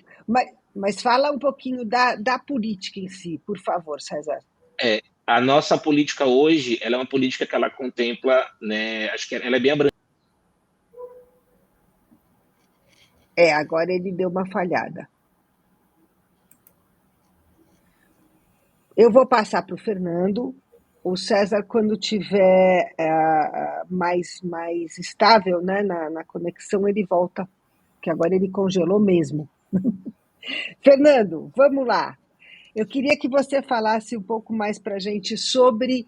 Mas fala um pouquinho da política em si, por favor, César. A nossa política hoje, ela é uma política que ela contempla, né, acho que ela é bem abrangente. Agora ele deu uma falhada. Eu vou passar para o Fernando. O César, quando tiver mais estável, né, na conexão, ele volta, que agora ele congelou mesmo. Fernando, vamos lá. Eu queria que você falasse um pouco mais para a gente sobre...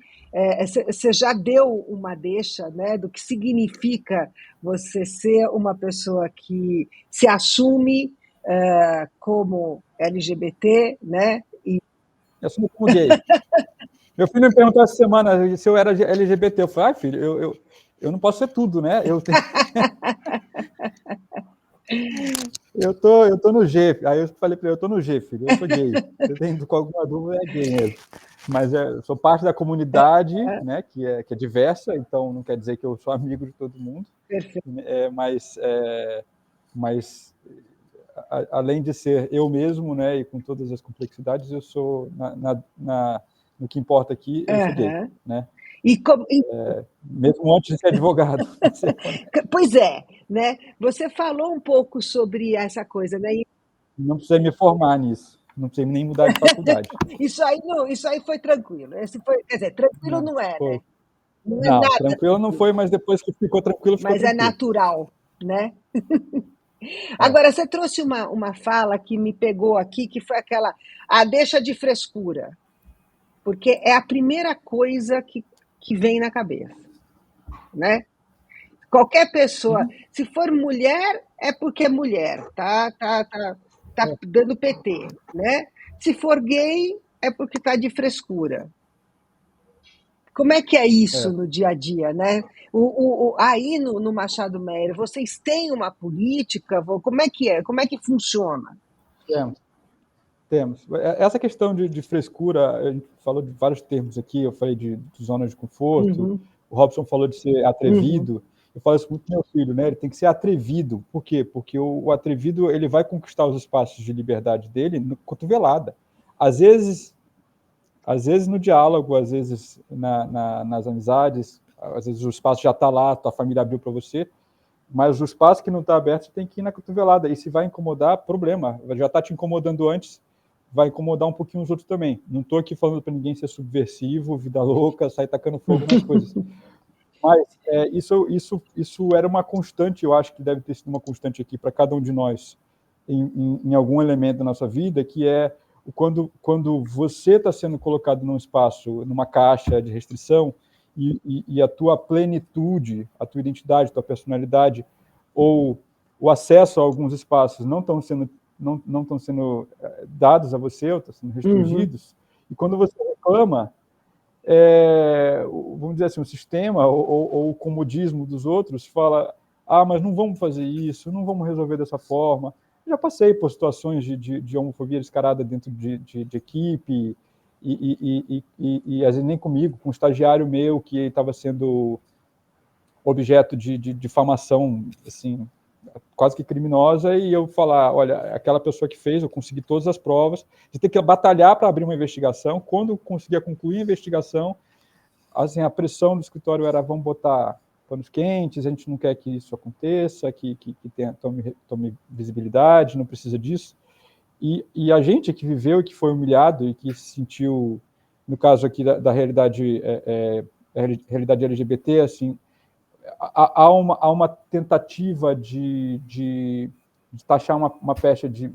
Você já deu uma deixa, né, do que significa você ser uma pessoa que se assume como LGBT, né? Eu assumo como gay. Meu filho me perguntou essa semana se eu era LGBT. Eu falei, filho, eu não posso ser tudo, né? Eu tô no G. Aí eu falei para ele, eu tô no G, filho, eu sou gay. Você tem alguma dúvida, é gay mesmo. Mas eu sou parte da comunidade, né, que é diversa, então não quer dizer que eu sou amigo de todo mundo. Perfeito. Mas além de ser eu mesmo, né, e com todas as complexidades, eu sou, no que importa aqui, eu sou gay, né? Mesmo antes de ser advogado. Pois é, né? Você falou um pouco sobre essa coisa, né? Não precisei me formar nisso, não precisei nem mudar de faculdade. Isso aí foi tranquilo. Quer dizer, tranquilo não é, foi. Né? Não é nada. Tranquilo não foi, mas depois que ficou tranquilo, ficou tranquilo. Mas é natural, né? Agora, você trouxe uma fala que me pegou aqui, que foi aquela, deixa de frescura, porque é a primeira coisa que vem na cabeça, né? Qualquer pessoa, se for mulher, é porque é mulher, tá dando PT, né? Se for gay, é porque tá de frescura. Como é que é isso no dia a dia, né? Aí no Machado Meyer, vocês têm uma política? Como é que é? Como é que funciona? Temos. Essa questão de frescura, a gente falou de vários termos aqui, eu falei de zona de conforto, O Robson falou de ser atrevido. Eu falo isso muito com meu filho, né? Ele tem que ser atrevido. Por quê? Porque o atrevido ele vai conquistar os espaços de liberdade dele no cotovelada. Às vezes no diálogo, às vezes nas amizades, às vezes o espaço já está lá, tua família abriu para você, mas o espaço que não está aberto, você tem que ir na cotovelada. E se vai incomodar, problema. Já está te incomodando antes, vai incomodar um pouquinho os outros também. Não estou aqui falando para ninguém ser subversivo, vida louca, sair tacando fogo nas coisas. Mas isso era uma constante, eu acho que deve ter sido uma constante aqui para cada um de nós, em algum elemento da nossa vida, que é quando você está sendo colocado num espaço, numa caixa de restrição, e a tua plenitude, a tua identidade, a tua personalidade, ou o acesso a alguns espaços não estão sendo dados a você, ou estão sendo restringidos, e quando você reclama, vamos dizer assim, o sistema ou o comodismo dos outros fala, mas não vamos fazer isso, não vamos resolver dessa forma. Já passei por situações de homofobia descarada dentro de equipe, e às vezes nem comigo, com um estagiário meu que estava sendo objeto de difamação, assim, quase que criminosa, e eu falar, olha, aquela pessoa que fez, eu consegui todas as provas, você tem que batalhar para abrir uma investigação, quando conseguia concluir a investigação, assim, a pressão do escritório era, vamos botar panos quentes, a gente não quer que isso aconteça, que tome visibilidade, não precisa disso, e a gente que viveu e que foi humilhado e que se sentiu, no caso aqui da realidade LGBT, assim, há uma tentativa de taxar uma pecha de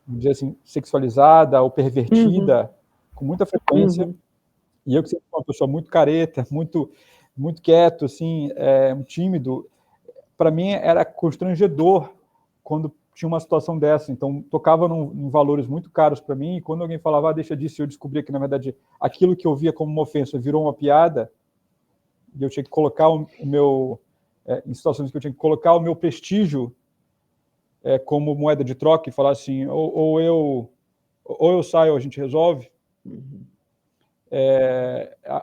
dizer assim, sexualizada ou pervertida com muita frequência. E eu que sempre fui uma pessoa muito careta, muito quieto, assim, tímido, para mim era constrangedor quando tinha uma situação dessa. Então, tocava em valores muito caros para mim, e quando alguém falava, deixa disso, eu descobria que, na verdade, aquilo que eu via como uma ofensa virou uma piada, e eu tinha que colocar em situações que eu tinha que colocar o meu prestígio como moeda de troca e falar assim, ou eu saio ou a gente resolve.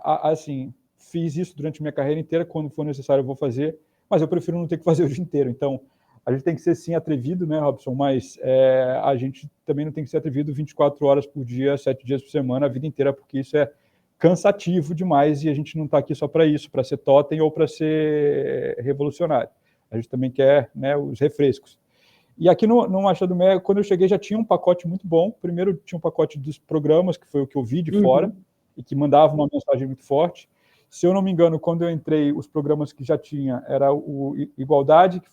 Assim, fiz isso durante minha carreira inteira, quando for necessário eu vou fazer, mas eu prefiro não ter que fazer o dia inteiro. Então, a gente tem que ser, sim, atrevido, né, Robson, mas a gente também não tem que ser atrevido 24 horas por dia, 7 dias por semana, a vida inteira, porque isso é cansativo demais, e a gente não está aqui só para isso, para ser totem ou para ser revolucionário. A gente também quer, né, os refrescos. E aqui no Machado Meia, quando eu cheguei, já tinha um pacote muito bom. Primeiro tinha um pacote dos programas, que foi o que eu vi de fora, e que mandava uma mensagem muito forte. Se eu não me engano, quando eu entrei, os programas que já tinha era o Igualdade, que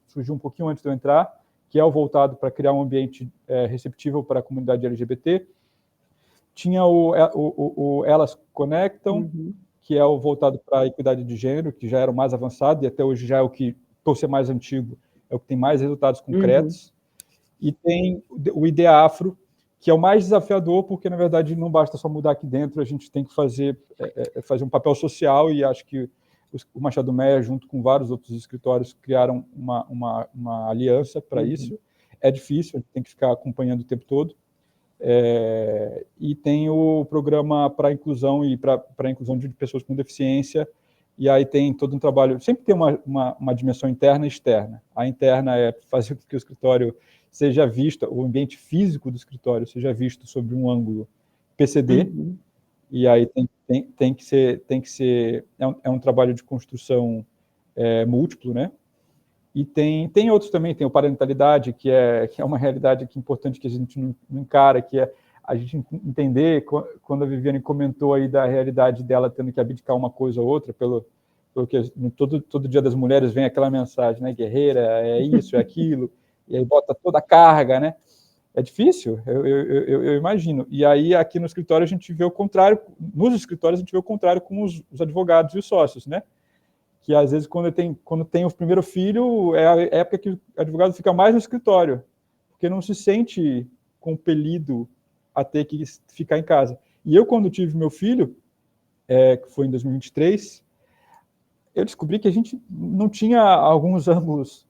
surgiu um pouquinho antes de eu entrar, que é o voltado para criar um ambiente receptível para a comunidade LGBT. Tinha o Elas Conectam, que é o voltado para a equidade de gênero, que já era o mais avançado, e até hoje já é o que, por ser mais antigo, é o que tem mais resultados concretos. E tem o IDEAFRO, que é o mais desafiador, porque, na verdade, não basta só mudar aqui dentro, a gente tem que fazer um papel social, e acho que o Machado Meia, junto com vários outros escritórios, criaram uma aliança para isso. É difícil, a gente tem que ficar acompanhando o tempo todo. E tem o programa para a inclusão e para a inclusão de pessoas com deficiência, e aí tem todo um trabalho, sempre tem uma dimensão interna e externa. A interna é fazer com que o escritório seja visto, o ambiente físico do escritório seja visto sob um ângulo PCD, e aí tem que ser um trabalho de construção múltiplo, né? E tem outros também, tem o parentalidade, que é uma realidade que é importante, que a gente não encara, que é a gente entender, quando a Viviane comentou aí da realidade dela tendo que abdicar uma coisa ou outra, pelo que todo Dia das Mulheres vem aquela mensagem, né, guerreira, é isso, é aquilo, e aí bota toda a carga, né? É difícil, eu imagino. E aí, aqui no escritório, a gente vê o contrário, nos escritórios, a gente vê o contrário com os advogados e os sócios, né? Que às vezes, quando tem o primeiro filho, é a época que o advogado fica mais no escritório, porque não se sente compelido a ter que ficar em casa. E eu, quando tive meu filho, que foi em 2023, eu descobri que a gente não tinha alguns ângulos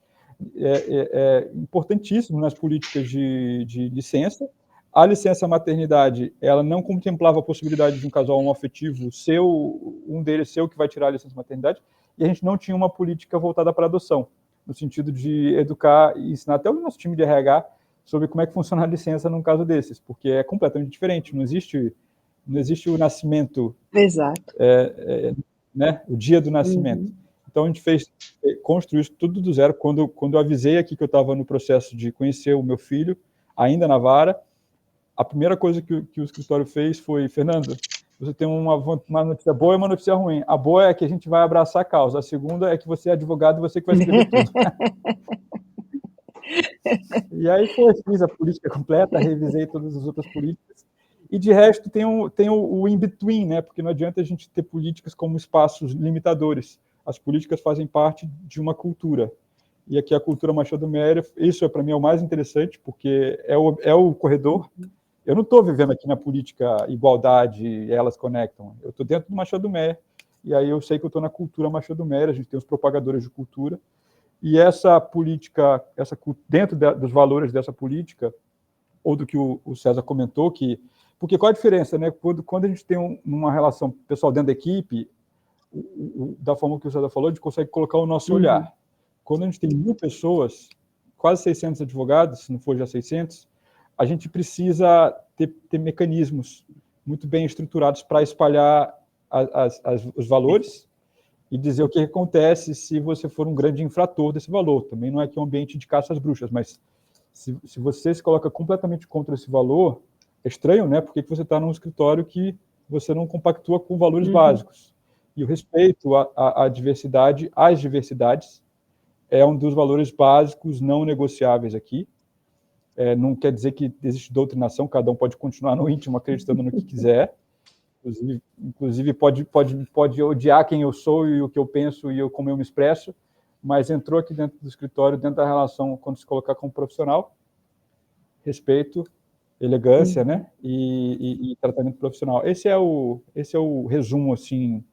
importantíssimos nas políticas de licença. A licença maternidade, ela não contemplava a possibilidade de um casal homoafetivo ser um deles ser o que vai tirar a licença maternidade, e a gente não tinha uma política voltada para a adoção, no sentido de educar e ensinar até o nosso time de RH sobre como é que funciona a licença num caso desses, porque é completamente diferente, não existe o nascimento, Exato. Né, o dia do nascimento. Então, a gente construiu isso tudo do zero. Quando eu avisei aqui que eu estava no processo de conhecer o meu filho, ainda na vara, a primeira coisa que o escritório fez foi: Fernando, você tem uma notícia boa e uma notícia ruim. A boa é que a gente vai abraçar a causa. A segunda é que você é advogado e você que vai escrever tudo. E aí fiz a política completa, revisei todas as outras políticas. E, de resto, tem o in-between, né? Porque não adianta a gente ter políticas como espaços limitadores. As políticas fazem parte de uma cultura. E aqui a cultura Machado Merer, isso para mim é o mais interessante, porque é o corredor. Eu não estou vivendo aqui na política igualdade, elas conectam. Eu estou dentro do Machado Merer, e aí eu sei que eu estou na cultura Machado Merer, a gente tem os propagadores de cultura, e essa política, dentro dos valores dessa política, ou do que o César comentou, porque qual a diferença, né? Quando a gente tem uma relação pessoal dentro da equipe, da forma que o César falou, a gente consegue colocar o nosso olhar. Quando a gente tem 1.000 pessoas, quase 600 advogados, se não for já 600, a gente precisa ter mecanismos muito bem estruturados para espalhar os valores e dizer o que acontece se você for um grande infrator desse valor. Também não é que é um ambiente de caça às bruxas, mas se você se coloca completamente contra esse valor, é estranho, né? Porque você está num escritório que você não compactua com valores básicos. E o respeito à diversidade, às diversidades, é um dos valores básicos não negociáveis aqui. Não quer dizer que existe doutrinação, cada um pode continuar no íntimo acreditando no que quiser. Inclusive pode odiar quem eu sou e o que eu penso e como eu me expresso, mas entrou aqui dentro do escritório, dentro da relação, quando se colocar como profissional, respeito, elegância, né? E tratamento profissional. Esse é o resumo, assim,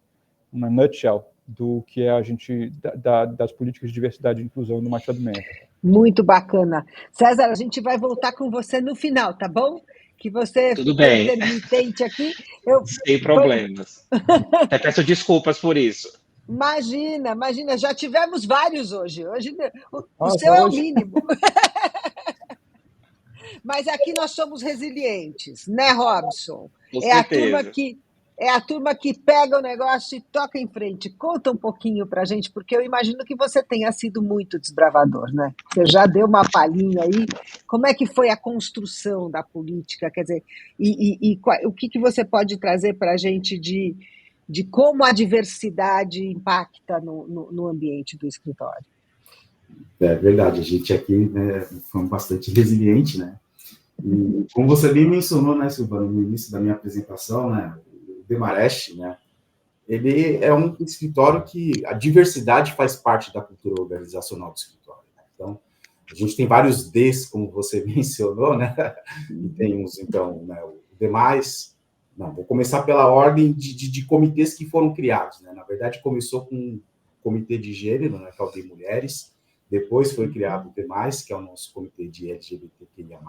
uma nutshell, do que é a gente, das políticas de diversidade e inclusão no Machado Merer. Muito bacana. César, a gente vai voltar com você no final, tá bom? Que você Tudo ficou bem. intermitente aqui. Sem problemas. Até peço desculpas por isso. Imagina, já tivemos vários hoje. Hoje o seu é o mínimo. Mas aqui nós somos resilientes, né, Robson? Com certeza. É a turma que pega o negócio e toca em frente. Conta um pouquinho para a gente, porque eu imagino que você tenha sido muito desbravador, né? Você já deu uma palhinha aí. Como é que foi a construção da política? Quer dizer, o que você pode trazer para a gente de como a diversidade impacta no ambiente do escritório? É verdade, a gente aqui, né, foi bastante resiliente, né? E como você bem mencionou, né, Silvana, no início da minha apresentação, né, o Demarest, né, ele é um escritório que a diversidade faz parte da cultura organizacional do escritório. Né? Então, a gente tem vários Ds, como você mencionou, né? E temos, então, né, o demais. Não, vou começar pela ordem de comitês que foram criados. Né? Na verdade, começou com um comitê de gênero, né, que é o de mulheres. Depois foi criado o demais, que é o nosso comitê de LGBTQIA+.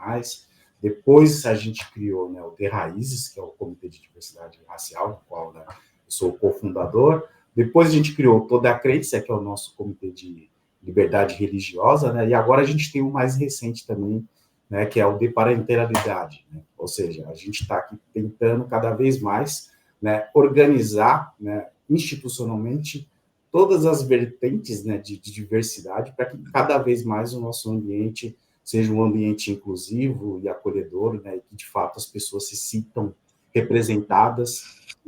Depois a gente criou, né, o de Raízes, que é o comitê de diversidade racial, do qual, né, eu sou o cofundador. Depois a gente criou toda a Crença, que é o nosso comitê de liberdade religiosa, né? E agora a gente tem o mais recente também, né, que é o de parentalidade, né? Ou seja, a gente está aqui tentando cada vez mais, né, organizar, né, institucionalmente todas as vertentes, né, de diversidade para que cada vez mais o nosso ambiente seja um ambiente inclusivo e acolhedor, né, e que de fato as pessoas se sintam representadas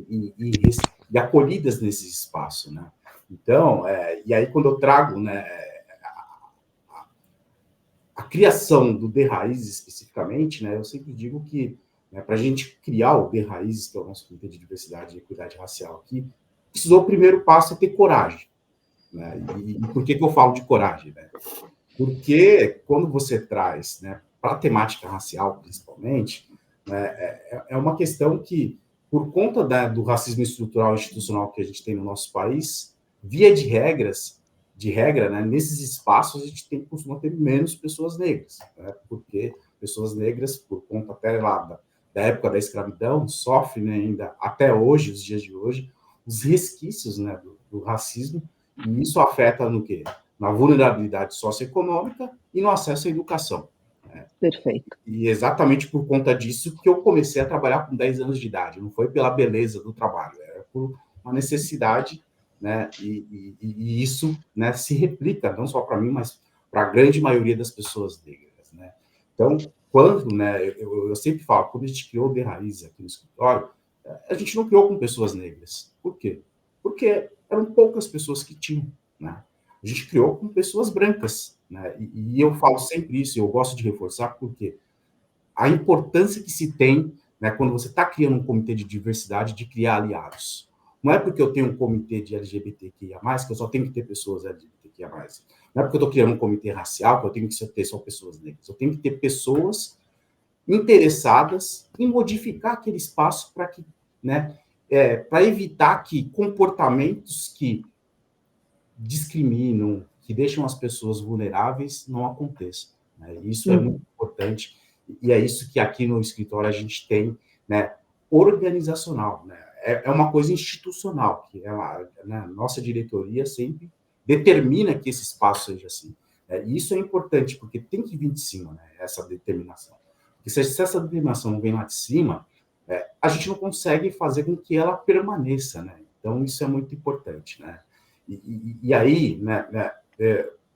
e acolhidas nesse espaço, né? Então, e aí quando eu trago, né, a criação do De Raízes especificamente, né, eu sempre digo que, né, para a gente criar o De Raízes, que é o nosso comitê de diversidade e equidade racial aqui, precisou o primeiro passo é ter coragem, né? E por que eu falo de coragem, né? Porque quando você traz, né, para a temática racial, principalmente, né, é uma questão que, por conta do racismo estrutural e institucional que a gente tem no nosso país, via de regra, né, nesses espaços a gente costuma ter menos pessoas negras, né, porque pessoas negras, por conta até lá da época da escravidão, sofrem, né, ainda até hoje, os dias de hoje, os resquícios, né, do racismo, e isso afeta no quê? Na vulnerabilidade socioeconômica e no acesso à educação. Né? Perfeito. E exatamente por conta disso que eu comecei a trabalhar com 10 anos de idade. Não foi pela beleza do trabalho, era por uma necessidade, né? E isso, né, se replica não só para mim, mas para a grande maioria das pessoas negras. Né? Então, quando, né, eu sempre falo, quando a gente criou o De Raiz aqui no escritório, a gente não criou com pessoas negras. Por quê? Porque eram poucas pessoas que tinham. Né? A gente criou com pessoas brancas. Né? E eu falo sempre isso, eu gosto de reforçar, porque a importância que se tem, né, quando você está criando um comitê de diversidade, de criar aliados. Não é porque eu tenho um comitê de LGBTQIA+, que eu só tenho que ter pessoas LGBTQIA+. Não é porque eu estou criando um comitê racial que eu tenho que ter só pessoas negras. Eu tenho que ter pessoas interessadas em modificar aquele espaço para que, né, para evitar que comportamentos que discriminam, que deixam as pessoas vulneráveis, não aconteçam. Né? Isso é muito importante, e é isso que aqui no escritório a gente tem, né, organizacional. Né? É uma coisa institucional, que né, nossa diretoria sempre determina que esse espaço seja assim. E isso é importante, porque tem que vir de cima, né, essa determinação. Porque se essa determinação não vem lá de cima, a gente não consegue fazer com que ela permaneça. Né? Então, isso é muito importante. Né? E aí, né,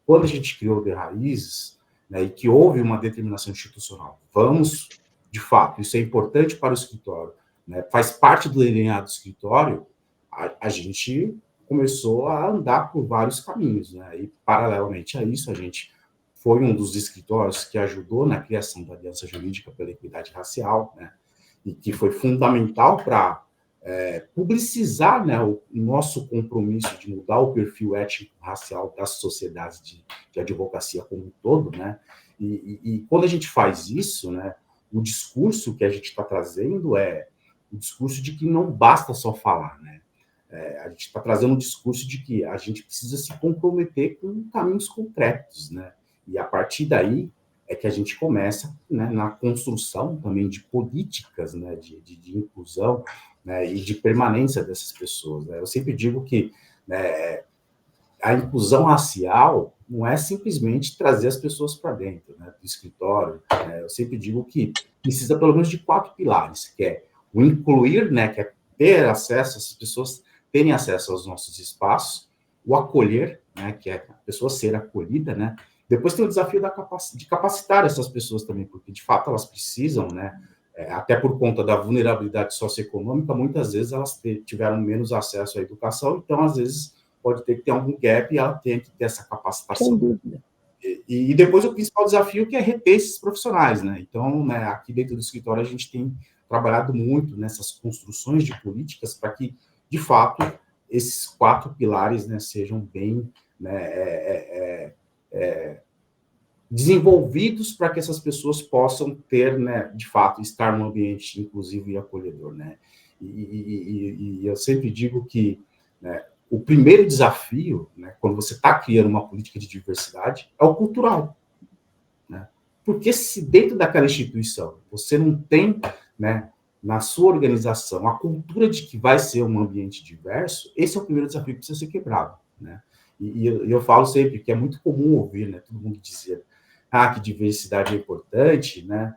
quando a gente criou o De Raízes, né, e que houve uma determinação institucional, vamos, de fato, isso é importante para o escritório, né, faz parte do DNA do escritório, a gente começou a andar por vários caminhos. Né, e, paralelamente a isso, a gente foi um dos escritórios que ajudou na criação da Aliança Jurídica pela Equidade Racial, né, e que foi fundamental para publicizar, né, o nosso compromisso de mudar o perfil étnico-racial das sociedades de advocacia como um todo, né, e quando a gente faz isso, né, o discurso que a gente está trazendo é o discurso de que não basta só falar, né, a gente está trazendo um discurso de que a gente precisa se comprometer com caminhos concretos, né, e a partir daí é que a gente começa, né, na construção também de políticas, né, de inclusão, né, e de permanência dessas pessoas. Né? Eu sempre digo que, né, a inclusão racial não é simplesmente trazer as pessoas para dentro, né, do escritório. Né? Eu sempre digo que precisa pelo menos de 4 pilares, que é o incluir, né, que é ter acesso, as pessoas terem acesso aos nossos espaços, o acolher, né, que é a pessoa ser acolhida, né. Depois tem o desafio de capacitar essas pessoas também, porque, de fato, elas precisam, né, até por conta da vulnerabilidade socioeconômica, muitas vezes elas tiveram menos acesso à educação, então, às vezes, pode ter que ter algum gap e ela tem que ter essa capacitação. Sem dúvida. E depois o principal desafio, que é reter esses profissionais, né. Então, né, aqui dentro do escritório, a gente tem trabalhado muito nessas construções de políticas para que, de fato, esses 4 pilares, né, sejam bem, né, desenvolvidos para que essas pessoas possam ter, né, de fato, estar num ambiente inclusivo e acolhedor, né? E eu sempre digo que, né, o primeiro desafio, né, quando você está criando uma política de diversidade, é o cultural, né? Porque se dentro daquela instituição você não tem, né, na sua organização a cultura de que vai ser um ambiente diverso, esse é o primeiro desafio que precisa ser quebrado, né? E eu falo sempre que é muito comum ouvir, né, todo mundo dizer que diversidade é importante, né,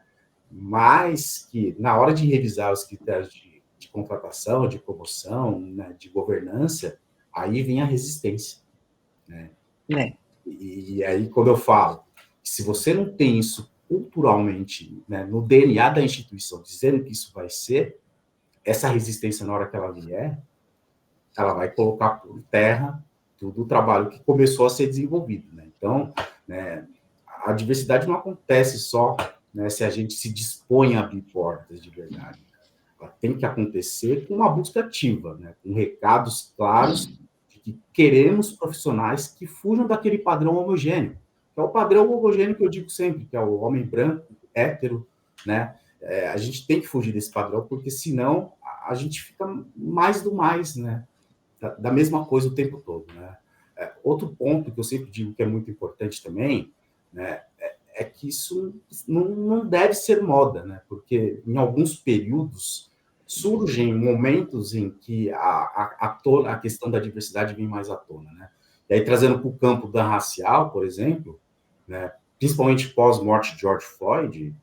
mas que na hora de revisar os critérios de contratação, de promoção, né, de governança, aí vem a resistência, né? E aí, quando eu falo que se você não tem isso culturalmente, né, no DNA da instituição, dizendo que isso vai ser, essa resistência, na hora que ela vier, ela vai colocar por terra todo o trabalho que começou a ser desenvolvido, né? Então, né, a diversidade não acontece só, né, se a gente se dispõe a abrir portas de verdade. Ela tem que acontecer com uma busca ativa, né, com recados claros de que queremos profissionais que fujam daquele padrão homogêneo, que é o padrão homogêneo que eu digo sempre, que é o homem branco, hétero, né? A gente tem que fugir desse padrão, porque senão a gente fica mais do mais, né? Da mesma coisa o tempo todo, né? Outro ponto que eu sempre digo que é muito importante também, né, é que isso não deve ser moda, né? Porque em alguns períodos surgem momentos em que a questão da diversidade vem mais à tona, né? E aí, trazendo para o campo da racial, por exemplo, né, principalmente pós-morte de George Floyd,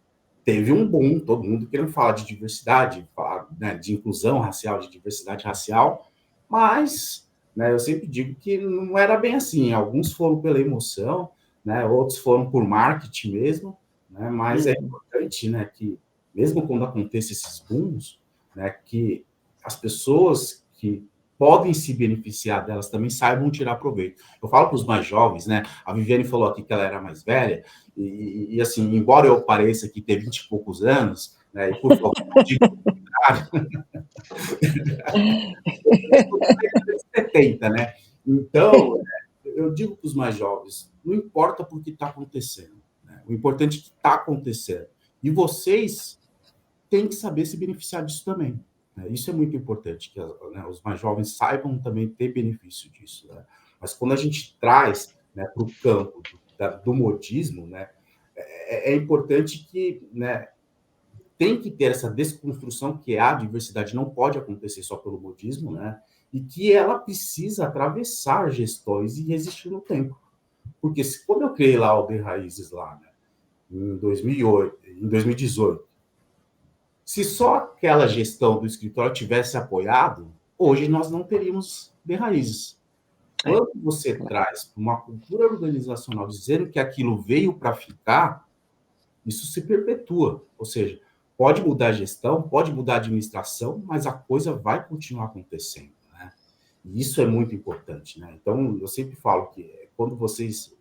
teve um boom, todo mundo querendo falar de diversidade, falar, né, de inclusão racial, de diversidade racial, mas, né, eu sempre digo que não era bem assim. Alguns foram pela emoção, né, outros foram por marketing mesmo, né, mas é importante, né, que mesmo quando aconteçam esses booms, né, que as pessoas que podem se beneficiar delas também saibam tirar proveito. Eu falo para os mais jovens, né? A Viviane falou aqui que ela era mais velha, e assim, embora eu pareça que ter 20 e poucos anos, né, e por favor, não diga o contrário, eu sou de 70, né? Então, eu digo para os mais jovens, não importa por que está acontecendo, né? O importante é que está acontecendo. E vocês têm que saber se beneficiar disso também. Isso é muito importante, que, né, os mais jovens saibam também ter benefício disso. Né? Mas quando a gente traz, né, para o campo do modismo, né, é importante que, né, tem que ter essa desconstrução que a diversidade não pode acontecer só pelo modismo, né, e que ela precisa atravessar gestões e resistir no tempo. Porque quando eu criei lá o The Raízes, lá, né, em 2018, se só aquela gestão do escritório tivesse apoiado, hoje nós não teríamos The Raízes. Quando você traz uma cultura organizacional dizendo que aquilo veio para ficar, isso se perpetua. Ou seja, pode mudar a gestão, pode mudar a administração, mas a coisa vai continuar acontecendo. Né? E isso é muito importante. Né? Então, eu sempre falo que quando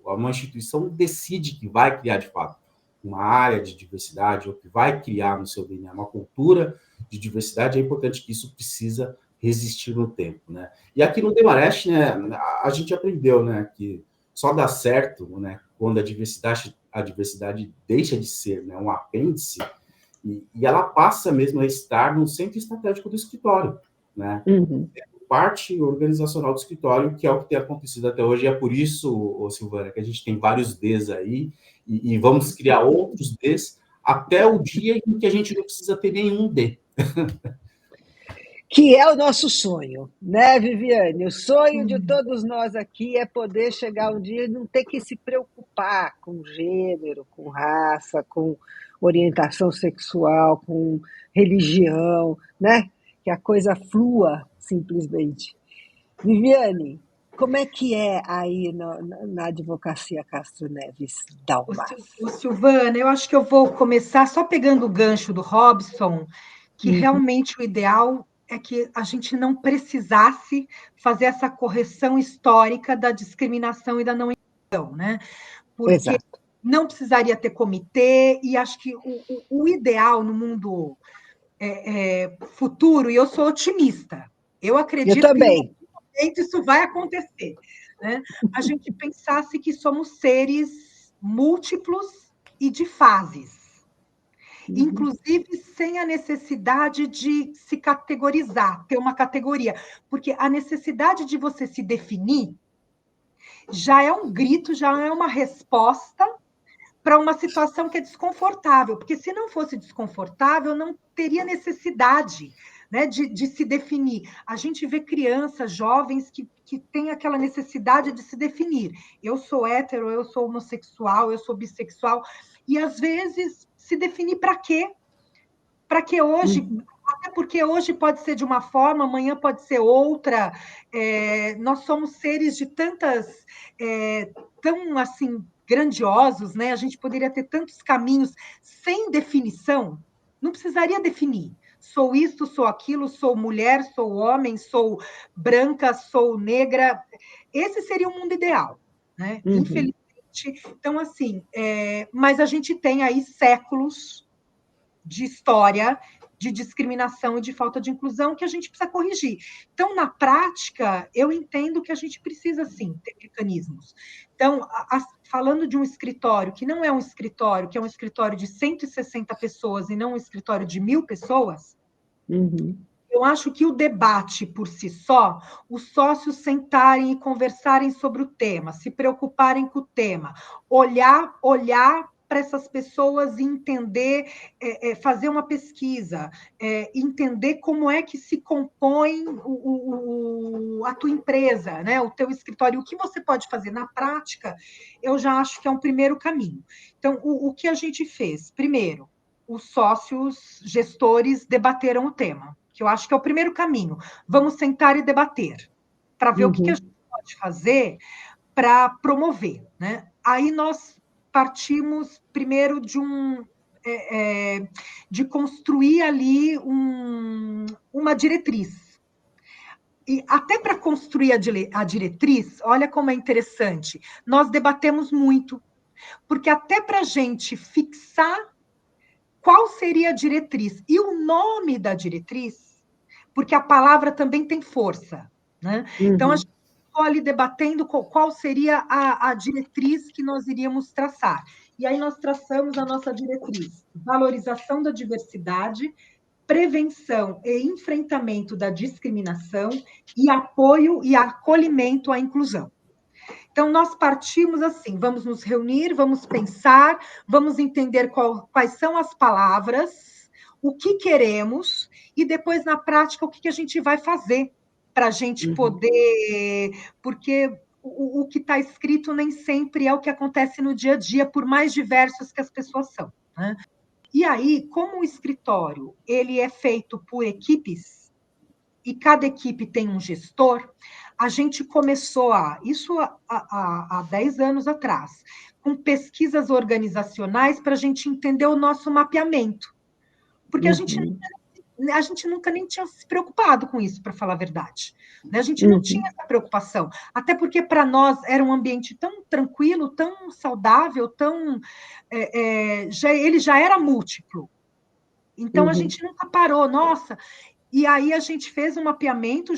uma instituição decide que vai criar, de fato, uma área de diversidade, ou que vai criar no seu DNA uma cultura de diversidade, é importante que isso precisa resistir no tempo, né? E aqui no Demarest, né, a gente aprendeu, né, que só dá certo, né, quando a diversidade deixa de ser, né, um apêndice, e ela passa mesmo a estar no centro estratégico do escritório, né? Parte organizacional do escritório, que é o que tem acontecido até hoje, e é por isso, Silvana, que a gente tem vários Ds aí, e vamos criar outros Ds até o dia em que a gente não precisa ter nenhum D. Que é o nosso sonho, né, Viviane? O sonho de todos nós aqui é poder chegar um dia e não ter que se preocupar com gênero, com raça, com orientação sexual, com religião, né? Que a coisa flua simplesmente. Viviane, como é que é aí na Advocacia Castro Neves Dalmas? Silvana, eu acho que eu vou começar só pegando o gancho do Robson, que realmente o ideal é que a gente não precisasse fazer essa correção histórica da discriminação e da não inclusão, né? Porque Exato. não precisaria ter comitê, e acho que o ideal no mundo futuro, e eu sou otimista, eu acredito que em algum momento isso vai acontecer, né? A gente pensasse que somos seres múltiplos e de fases, inclusive sem a necessidade de se categorizar, ter uma categoria, porque a necessidade de você se definir já é um grito, já é uma resposta para uma situação que é desconfortável, porque se não fosse desconfortável, não teria necessidade, né, de se definir. A gente vê crianças, jovens que têm aquela necessidade de se definir. Eu sou hétero, eu sou homossexual, eu sou bissexual, e às vezes se definir para quê? Para que hoje, até porque hoje pode ser de uma forma, amanhã pode ser outra. Nós somos seres de tantas, tão assim, grandiosos, né? A gente poderia ter tantos caminhos sem definição, não precisaria definir. Sou isto, sou aquilo, sou mulher, sou homem, sou branca, sou negra. Esse seria o mundo ideal, né? Infelizmente. Então, assim, mas a gente tem aí séculos de história de discriminação e de falta de inclusão que a gente precisa corrigir. Então, na prática, eu entendo que a gente precisa, sim, ter mecanismos. Então, falando de um escritório que não é um escritório, que é um escritório de 160 pessoas e não um escritório de 1.000 pessoas, eu acho que o debate por si só, os sócios sentarem e conversarem sobre o tema, se preocuparem com o tema, olhar para essas pessoas entender, fazer uma pesquisa, entender como é que se compõe a tua empresa, né? O teu escritório, o que você pode fazer na prática, eu já acho que é um primeiro caminho. Então, o que a gente fez? Primeiro, os sócios gestores debateram o tema, que eu acho que é o primeiro caminho. Vamos sentar e debater, para ver o que a gente pode fazer para promover, né? Aí nós partimos primeiro de construir ali uma diretriz. E até para construir a diretriz, olha como é interessante, nós debatemos muito, porque até para a gente fixar qual seria a diretriz e o nome da diretriz, porque a palavra também tem força, né? Então, a gente ficou ali debatendo qual seria a diretriz que nós iríamos traçar. E aí nós traçamos a nossa diretriz: valorização da diversidade, prevenção e enfrentamento da discriminação e apoio e acolhimento à inclusão. Então, nós partimos assim, vamos nos reunir, vamos pensar, vamos entender quais são as palavras, o que queremos, e depois, na prática, o que a gente vai fazer para a gente poder... Porque o que está escrito nem sempre é o que acontece no dia a dia, por mais diversos que as pessoas são, né? E aí, como o escritório ele é feito por equipes, e cada equipe tem um gestor, a gente começou isso há 10 anos atrás, com pesquisas organizacionais para a gente entender o nosso mapeamento. Porque a gente nunca nem tinha se preocupado com isso, para falar a verdade. A gente não tinha essa preocupação. Até porque, para nós, era um ambiente tão tranquilo, tão saudável, ele já era múltiplo. Então, a gente nunca parou. Nossa... E aí a gente fez um mapeamento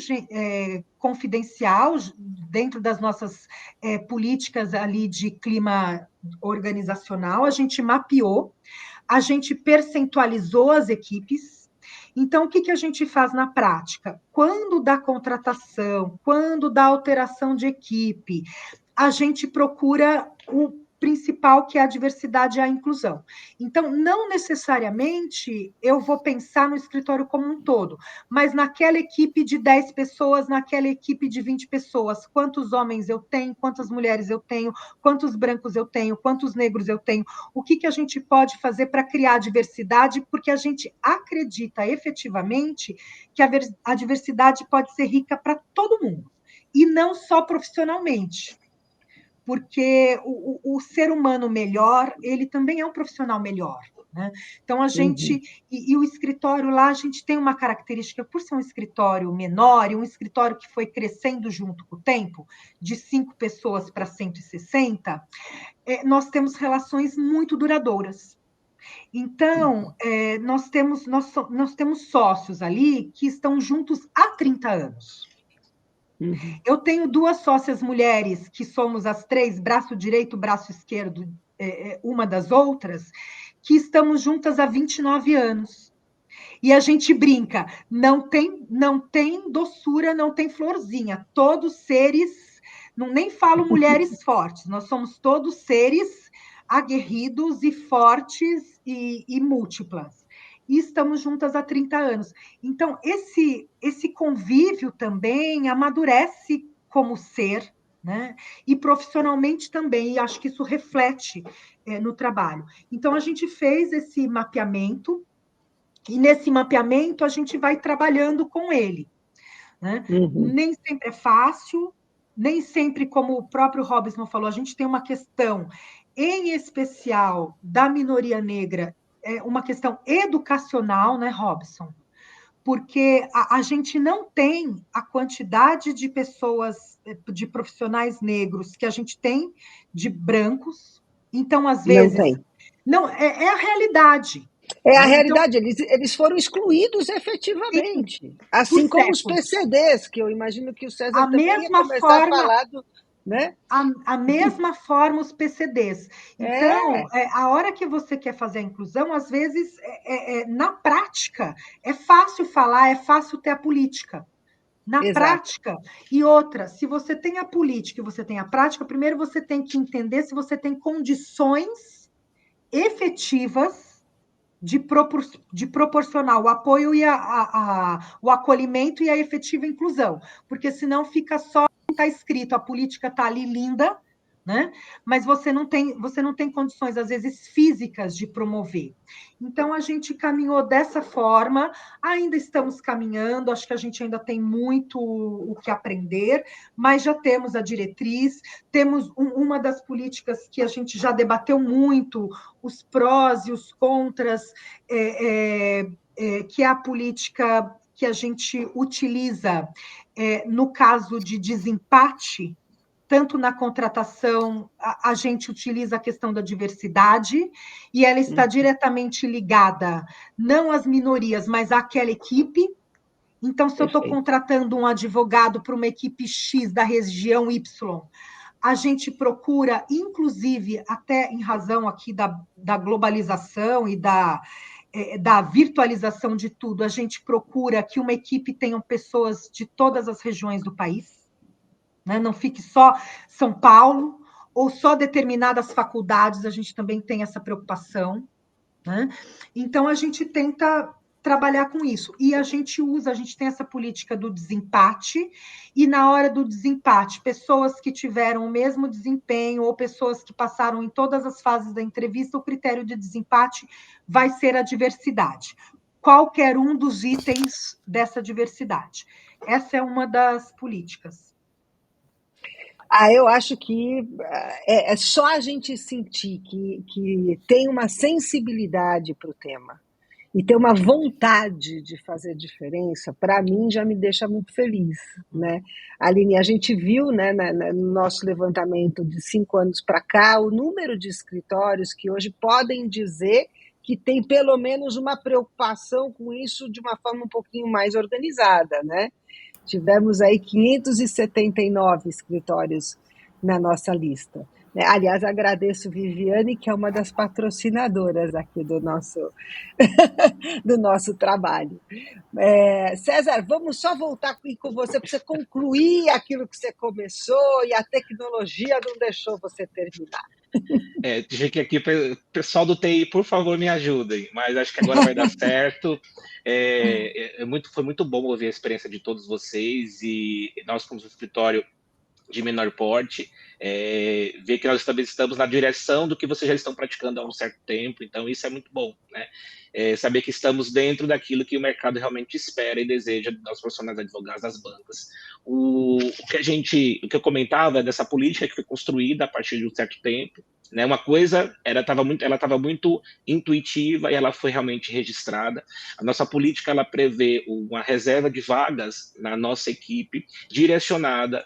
confidencial dentro das nossas políticas ali de clima organizacional, a gente mapeou, a gente percentualizou as equipes. Então, o que a gente faz na prática? Quando dá contratação, quando dá alteração de equipe, a gente procura o principal, que é a diversidade e a inclusão. Então, não necessariamente eu vou pensar no escritório como um todo, mas naquela equipe de 10 pessoas, naquela equipe de 20 pessoas, quantos homens eu tenho, quantas mulheres eu tenho, quantos brancos eu tenho, quantos negros eu tenho, o que a gente pode fazer para criar diversidade, porque a gente acredita efetivamente que a diversidade pode ser rica para todo mundo, e não só profissionalmente. Porque o ser humano melhor, ele também é um profissional melhor, né? Então, a gente... E o escritório lá, a gente tem uma característica, por ser um escritório menor, e um escritório que foi crescendo junto com o tempo, de 5 pessoas para 160, nós temos relações muito duradouras. Então, nós temos sócios ali que estão juntos há 30 anos. Eu tenho 2 sócias mulheres, que somos as 3, braço direito, braço esquerdo, uma das outras, que estamos juntas há 29 anos. E a gente brinca, não tem doçura, não tem florzinha, todos seres, nem falo mulheres fortes, nós somos todos seres aguerridos e fortes e múltiplas. E estamos juntas há 30 anos. Então, esse convívio também amadurece como ser, né? E profissionalmente também, e acho que isso reflete no trabalho. Então, a gente fez esse mapeamento, e nesse mapeamento a gente vai trabalhando com ele, né? Nem sempre é fácil, nem sempre, como o próprio Robson falou, a gente tem uma questão, em especial, da minoria negra, uma questão educacional, né, Robson? Porque a gente não tem a quantidade de pessoas, de profissionais negros que a gente tem de brancos. Então, às vezes... Não, é a realidade. É a realidade, eles foram excluídos efetivamente. Sim, assim como os PCDs, que eu imagino que o César também ia começar a falar do... Né? A mesma forma os PCDs. Então, a hora que você quer fazer a inclusão, às vezes, na prática, é fácil falar, é fácil ter a política. Na prática. E outra, se você tem a política e você tem a prática, primeiro você tem que entender se você tem condições efetivas de proporcionar o apoio e o acolhimento e a efetiva inclusão, porque senão fica só, está escrito, a política está ali linda, né? Mas você não tem condições, às vezes, físicas de promover. Então, a gente caminhou dessa forma, ainda estamos caminhando, acho que a gente ainda tem muito o que aprender, mas já temos a diretriz, temos uma das políticas que a gente já debateu muito, os prós e os contras, que é a política que a gente utiliza no caso de desempate. Tanto na contratação, a gente utiliza a questão da diversidade, e ela está diretamente ligada, não às minorias, mas àquela equipe. Então, se eu estou contratando um advogado para uma equipe X da região Y, a gente procura, inclusive, até em razão aqui da globalização e da virtualização de tudo, a gente procura que uma equipe tenha pessoas de todas as regiões do país, né? Não fique só São Paulo, ou só determinadas faculdades, a gente também tem essa preocupação, né? Então, a gente tenta trabalhar com isso. E a gente tem essa política do desempate, e na hora do desempate, pessoas que tiveram o mesmo desempenho, ou pessoas que passaram em todas as fases da entrevista, o critério de desempate vai ser a diversidade. Qualquer um dos itens dessa diversidade. Essa é uma das políticas. Eu acho que é só a gente sentir que tem uma sensibilidade para o tema e ter uma vontade de fazer diferença, para mim já me deixa muito feliz, né? Aline, a gente viu, né, no nosso levantamento de 5 anos para cá, o número de escritórios que hoje podem dizer que tem pelo menos uma preocupação com isso de uma forma um pouquinho mais organizada, né? Tivemos aí 579 escritórios na nossa lista. Aliás, agradeço Viviane, que é uma das patrocinadoras aqui do nosso, do nosso trabalho. César, vamos só voltar com você para você concluir aquilo que você começou e a tecnologia não deixou você terminar. Fique aqui, pessoal do TI, por favor, me ajudem, mas acho que agora vai dar certo. Foi muito bom ouvir a experiência de todos vocês, e nós, como escritório de menor porte, ver que nós também estamos na direção do que vocês já estão praticando há um certo tempo, então isso é muito bom, né? Saber que estamos dentro daquilo que o mercado realmente espera e deseja dos profissionais advogados das bancas. O que eu comentava dessa política que foi construída a partir de um certo tempo, né? Uma coisa, ela estava muito intuitiva e ela foi realmente registrada. A nossa política, ela prevê uma reserva de vagas na nossa equipe direcionada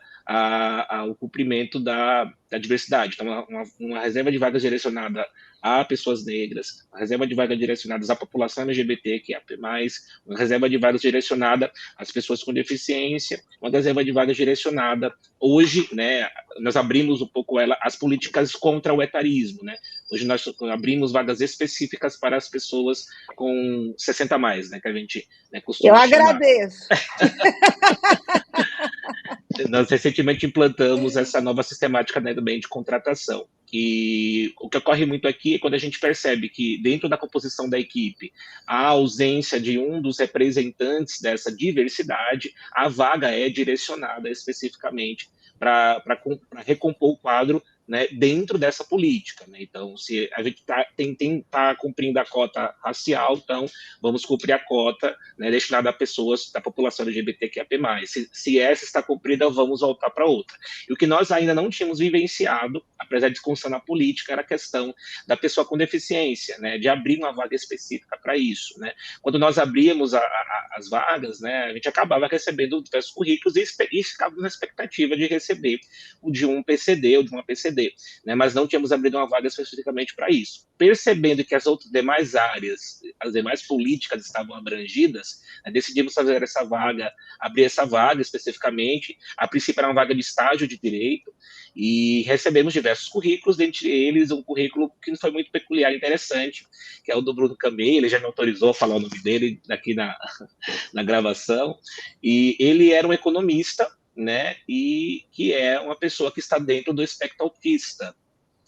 ao cumprimento da diversidade. Então, uma reserva de vagas direcionada a pessoas negras, uma reserva de vagas direcionadas à população LGBTQIA+, uma reserva de vagas direcionada às pessoas com deficiência, uma reserva de vagas direcionada, hoje, né, nós abrimos um pouco as políticas contra o etarismo, né? Hoje nós abrimos vagas específicas para as pessoas com 60 mais, né, que a gente, né, costuma chamar. Eu agradeço. Nós recentemente implantamos essa nova sistemática, né, também de contratação. E o que ocorre muito aqui é quando a gente percebe que dentro da composição da equipe há ausência de um dos representantes dessa diversidade, a vaga é direcionada especificamente para recompor o quadro, né, dentro dessa política, né? Então, se a gente está cumprindo a cota racial, então vamos cumprir a cota, né, destinada a pessoas da população LGBTQIA+. Se essa está cumprida, vamos voltar para outra. E o que nós ainda não tínhamos vivenciado, apesar de discussão na política, era a questão da pessoa com deficiência, né, de abrir uma vaga específica para isso, né? Quando nós abríamos as vagas, né, a gente acabava recebendo diversos currículos e ficava na expectativa de receber o de um PCD ou de uma PCD, né, mas não tínhamos abrido uma vaga especificamente para isso. Percebendo que as outras demais áreas, as demais políticas estavam abrangidas, né, decidimos fazer essa vaga, abrir essa vaga especificamente. A princípio era uma vaga de estágio de direito, e recebemos diversos currículos, dentre eles um currículo que foi muito peculiar e interessante, que é o do Bruno Camei. Ele já me autorizou a falar o nome dele aqui na gravação, e ele era um economista, né, e que é uma pessoa que está dentro do espectro autista.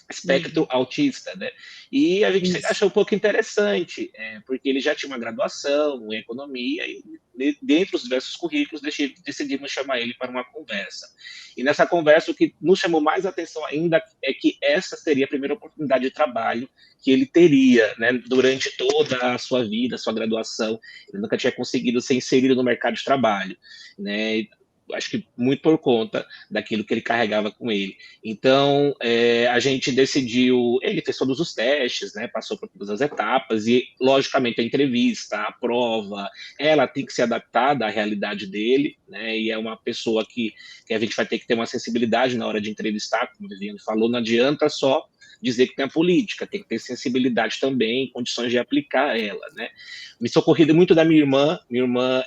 espectro autista, né? E a gente achou um pouco interessante, porque ele já tinha uma graduação em economia e dentre os diversos currículos decidimos chamar ele para uma conversa. E nessa conversa o que nos chamou mais atenção ainda é que essa seria a primeira oportunidade de trabalho que ele teria, né, durante toda a sua vida, a sua graduação. Ele nunca tinha conseguido ser inserido no mercado de trabalho, né? Acho que muito por conta daquilo que ele carregava com ele. Então, a gente decidiu, ele fez todos os testes, né, passou por todas as etapas, e, logicamente, a entrevista, a prova, ela tem que ser adaptada à realidade dele, né, e é uma pessoa que a gente vai ter que ter uma sensibilidade na hora de entrevistar, como o Viviane falou, não adianta só dizer que tem a política, tem que ter sensibilidade também, condições de aplicar ela, né. Me socorri muito da minha irmã,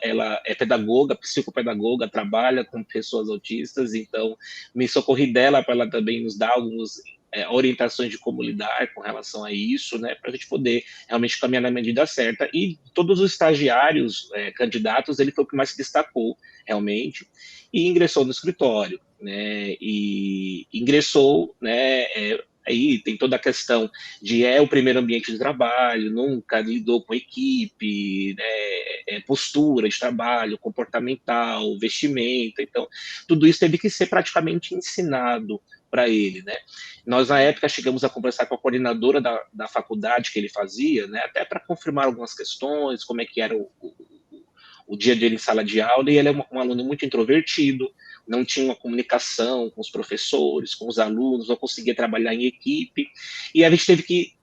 ela é pedagoga, psicopedagoga, trabalha com pessoas autistas, então me socorri dela para ela também nos dar algumas orientações de como lidar com relação a isso, né, para a gente poder realmente caminhar na medida certa. E todos os estagiários, candidatos, ele foi o que mais se destacou, realmente, e ingressou no escritório, né, e ingressou, né, aí tem toda a questão de o primeiro ambiente de trabalho, nunca lidou com equipe, né, postura de trabalho, comportamental, vestimenta, então tudo isso teve que ser praticamente ensinado para ele, né? Nós, na época, chegamos a conversar com a coordenadora da faculdade que ele fazia, né, até para confirmar algumas questões, como é que era o dia dele em sala de aula, e ele é um aluno muito introvertido, não tinha uma comunicação com os professores, com os alunos, não conseguia trabalhar em equipe, e a gente teve que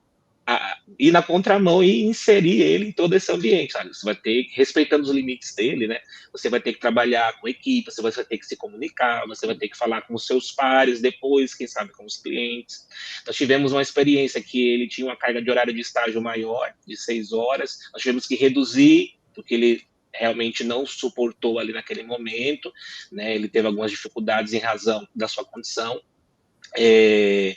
ir na contramão e inserir ele em todo esse ambiente, sabe? Você vai ter, respeitando os limites dele, né? Você vai ter que trabalhar com equipe, você vai ter que se comunicar, você vai ter que falar com os seus pares depois, quem sabe com os clientes. Nós tivemos uma experiência que ele tinha uma carga de horário de estágio maior, de 6 horas, nós tivemos que reduzir, porque ele realmente não suportou ali naquele momento, né? Ele teve algumas dificuldades em razão da sua condição, e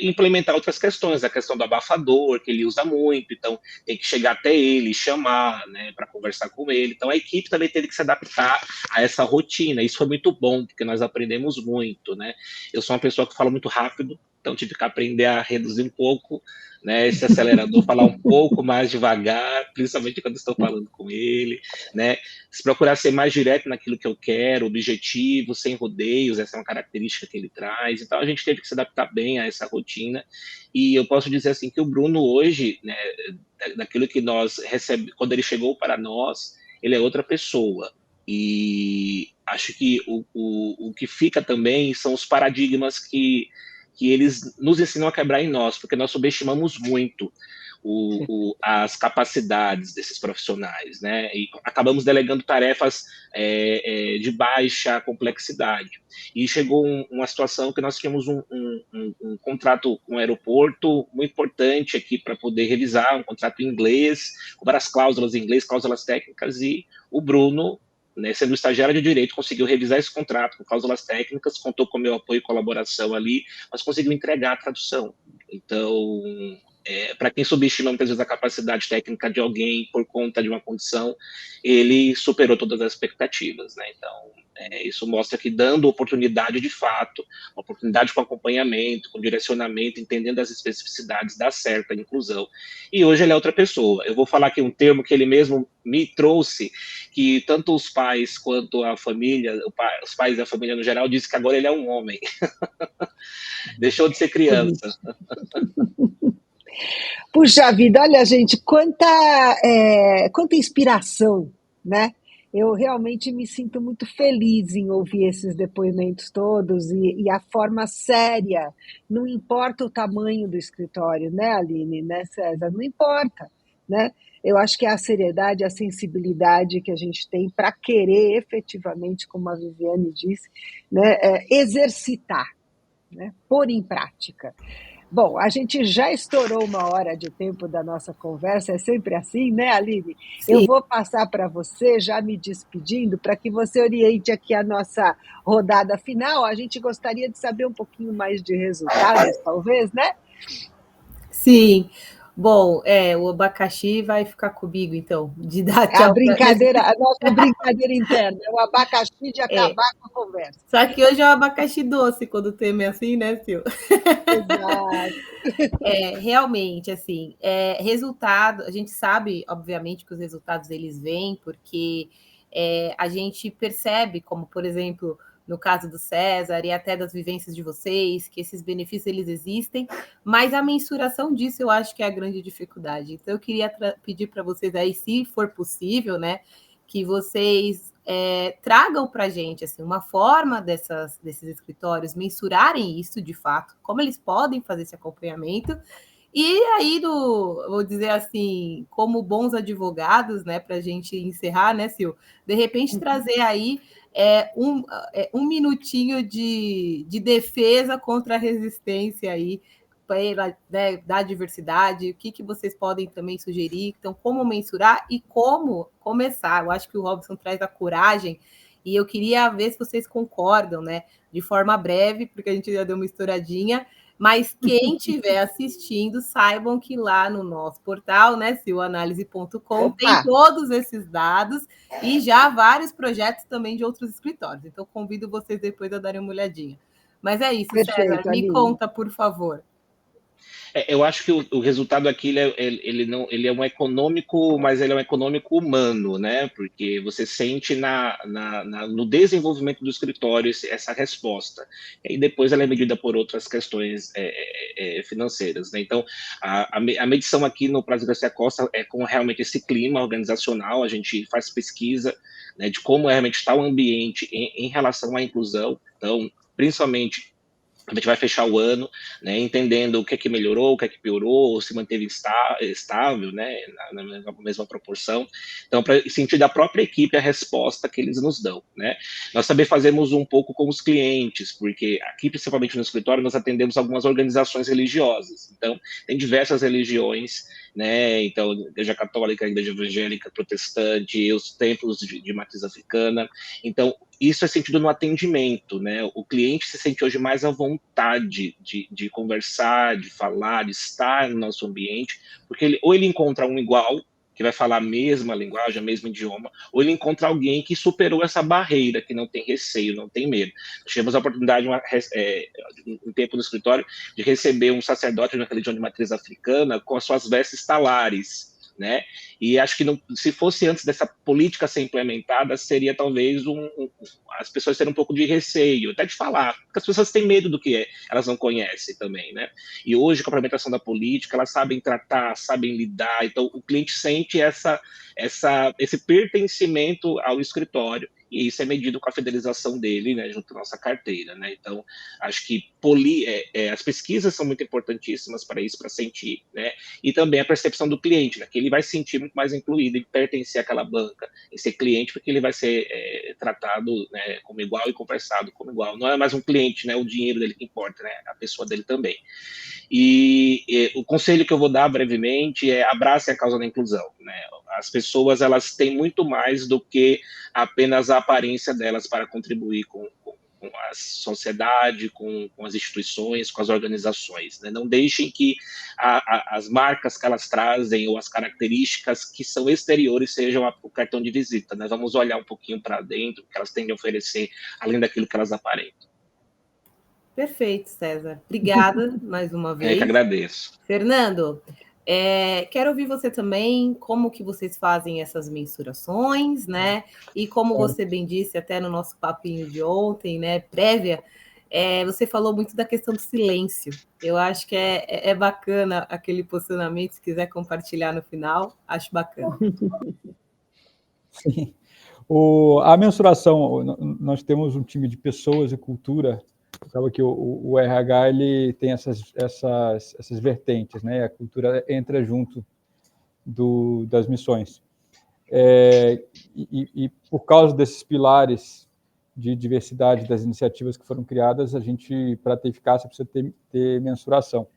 implementar outras questões, a questão do abafador, que ele usa muito, então tem que chegar até ele, chamar, né, para conversar com ele. Então a equipe também teve que se adaptar a essa rotina. Isso foi muito bom, porque nós aprendemos muito, né? Eu sou uma pessoa que fala muito rápido, então tive que aprender a reduzir um pouco, né, esse acelerador, falar um pouco mais devagar, principalmente quando estou falando com ele, né, se procurar ser mais direto naquilo que eu quero, objetivo, sem rodeios, essa é uma característica que ele traz. Então a gente teve que se adaptar bem a essa rotina, e eu posso dizer assim que o Bruno hoje, né, daquilo que nós recebemos, quando ele chegou para nós, ele é outra pessoa. E acho que o que fica também são os paradigmas que eles nos ensinam a quebrar em nós, porque nós subestimamos muito as capacidades desses profissionais, né? E acabamos delegando tarefas de baixa complexidade. E chegou uma situação que nós tínhamos um contrato com o aeroporto muito importante aqui para poder revisar, um contrato em inglês, com várias cláusulas em inglês, cláusulas técnicas, e o Bruno, né, sendo estagiário de direito, conseguiu revisar esse contrato com cláusulas técnicas, contou com o meu apoio e colaboração ali, mas conseguiu entregar a tradução. Então, para quem subestima muitas vezes a capacidade técnica de alguém por conta de uma condição, ele superou todas as expectativas, né? Então, isso mostra que dando oportunidade de fato, oportunidade com acompanhamento, com direcionamento, entendendo as especificidades, dá certo a inclusão. E hoje ele é outra pessoa. Eu vou falar aqui um termo que ele mesmo me trouxe, que tanto os pais quanto a família, os pais e a família no geral, dizem que agora ele é um homem. Deixou de ser criança. Puxa vida, olha, gente, quanta inspiração, né? Eu realmente me sinto muito feliz em ouvir esses depoimentos todos e a forma séria. Não importa o tamanho do escritório, né, Aline, né, César? Não importa, né? Eu acho que é a seriedade, a sensibilidade que a gente tem para querer efetivamente, como a Viviane disse, né, exercitar, né, pôr em prática. Bom, a gente já estourou 1 hora de tempo da nossa conversa, é sempre assim, né, Aline? Sim. Eu vou passar para você, já me despedindo, para que você oriente aqui a nossa rodada final. A gente gostaria de saber um pouquinho mais de resultados, talvez, né? Sim. Bom, o abacaxi vai ficar comigo, então, de dar A tchau. brincadeira, a nossa brincadeira interna, é o abacaxi de É. acabar com a conversa. Só que hoje é o abacaxi doce, quando o tema é assim, né, Sil? Exato. Realmente, assim, resultado, a gente sabe, obviamente, que os resultados eles vêm porque a gente percebe, como, por exemplo, no caso do César e até das vivências de vocês, que esses benefícios eles existem, mas a mensuração disso eu acho que é a grande dificuldade. Então, eu queria pedir para vocês aí, se for possível, né, que vocês tragam para a gente assim, uma forma desses escritórios mensurarem isso de fato, como eles podem fazer esse acompanhamento. E aí, vou dizer assim, como bons advogados, né, para a gente encerrar, né, Sil? De repente, trazer aí um minutinho de defesa contra a resistência aí, né, da diversidade, o que vocês podem também sugerir, então, como mensurar e como começar. Eu acho que o Robson traz a coragem, e eu queria ver se vocês concordam, né, de forma breve, porque a gente já deu uma estouradinha, mas quem estiver assistindo, saibam que lá no nosso portal, né, silanálise.com, tem todos esses dados e já vários projetos também de outros escritórios. Então, convido vocês depois a darem uma olhadinha. Mas é isso, Perfeito, César, me Aline. conta, por favor. Eu acho que o resultado aqui ele é um econômico, mas ele é um econômico humano, né? Porque você sente no desenvolvimento do escritório essa resposta. E depois ela é medida por outras questões financeiras, né? Então, a medição aqui no Prazer Garcia Costa é com realmente esse clima organizacional, a gente faz pesquisa, né, de como realmente está o ambiente em relação à inclusão. Então, principalmente, a gente vai fechar o ano, né, entendendo o que é que melhorou, o que é que piorou, ou se manteve estável, né, na mesma proporção. Então, para sentir da própria equipe a resposta que eles nos dão, né. Nós também fazemos um pouco com os clientes, porque aqui, principalmente no escritório, nós atendemos algumas organizações religiosas. Então, tem diversas religiões, né, então, Igreja Católica, Igreja Evangélica, Protestante, os templos de matriz africana. Então, isso é sentido no atendimento, né? O cliente se sente hoje mais à vontade de conversar, de falar, de estar no nosso ambiente, porque ou ele encontra um igual, que vai falar a mesma linguagem, o mesmo idioma, ou ele encontra alguém que superou essa barreira, que não tem receio, não tem medo. Nós tivemos a oportunidade, um tempo no escritório, de receber um sacerdote de uma religião de matriz africana com as suas vestes talares, né? E acho que se fosse antes dessa política ser implementada, seria talvez as pessoas terem um pouco de receio, até de falar, porque as pessoas têm medo do que elas não conhecem também, né? E hoje, com a implementação da política, elas sabem tratar, sabem lidar, então o cliente sente esse pertencimento ao escritório, e isso é medido com a fidelização dele, né, junto à nossa carteira, né? Então, acho que as pesquisas são muito importantíssimas para isso, para sentir, né? E também a percepção do cliente, né, que ele vai se sentir muito mais incluído em pertencer àquela banca, em ser cliente, porque ele vai ser tratado, né, como igual e conversado como igual. Não é mais um cliente, né, o dinheiro dele que importa, né, a pessoa dele também. E o conselho que eu vou dar brevemente é abracem a causa da inclusão, né? As pessoas, elas têm muito mais do que apenas a aparência delas para contribuir com a sociedade, com as instituições, com as organizações, né? Não deixem que as marcas que elas trazem ou as características que são exteriores sejam o cartão de visita, né? Vamos olhar um pouquinho para dentro, o que elas têm de oferecer, além daquilo que elas aparentam. Perfeito, César. Obrigada mais uma vez. Eu que agradeço. Fernando, quero ouvir você também, como que vocês fazem essas mensurações, né? E como você bem disse, até no nosso papinho de ontem, né, prévia, você falou muito da questão do silêncio. Eu acho que é bacana aquele posicionamento, se quiser compartilhar no final, acho bacana. Sim. A mensuração, nós temos um time de pessoas e cultura, acaba que o RH ele tem essas vertentes, né? A cultura entra junto das missões. E por causa desses pilares de diversidade das iniciativas que foram criadas, a gente, para ter eficácia, precisa ter mensuração.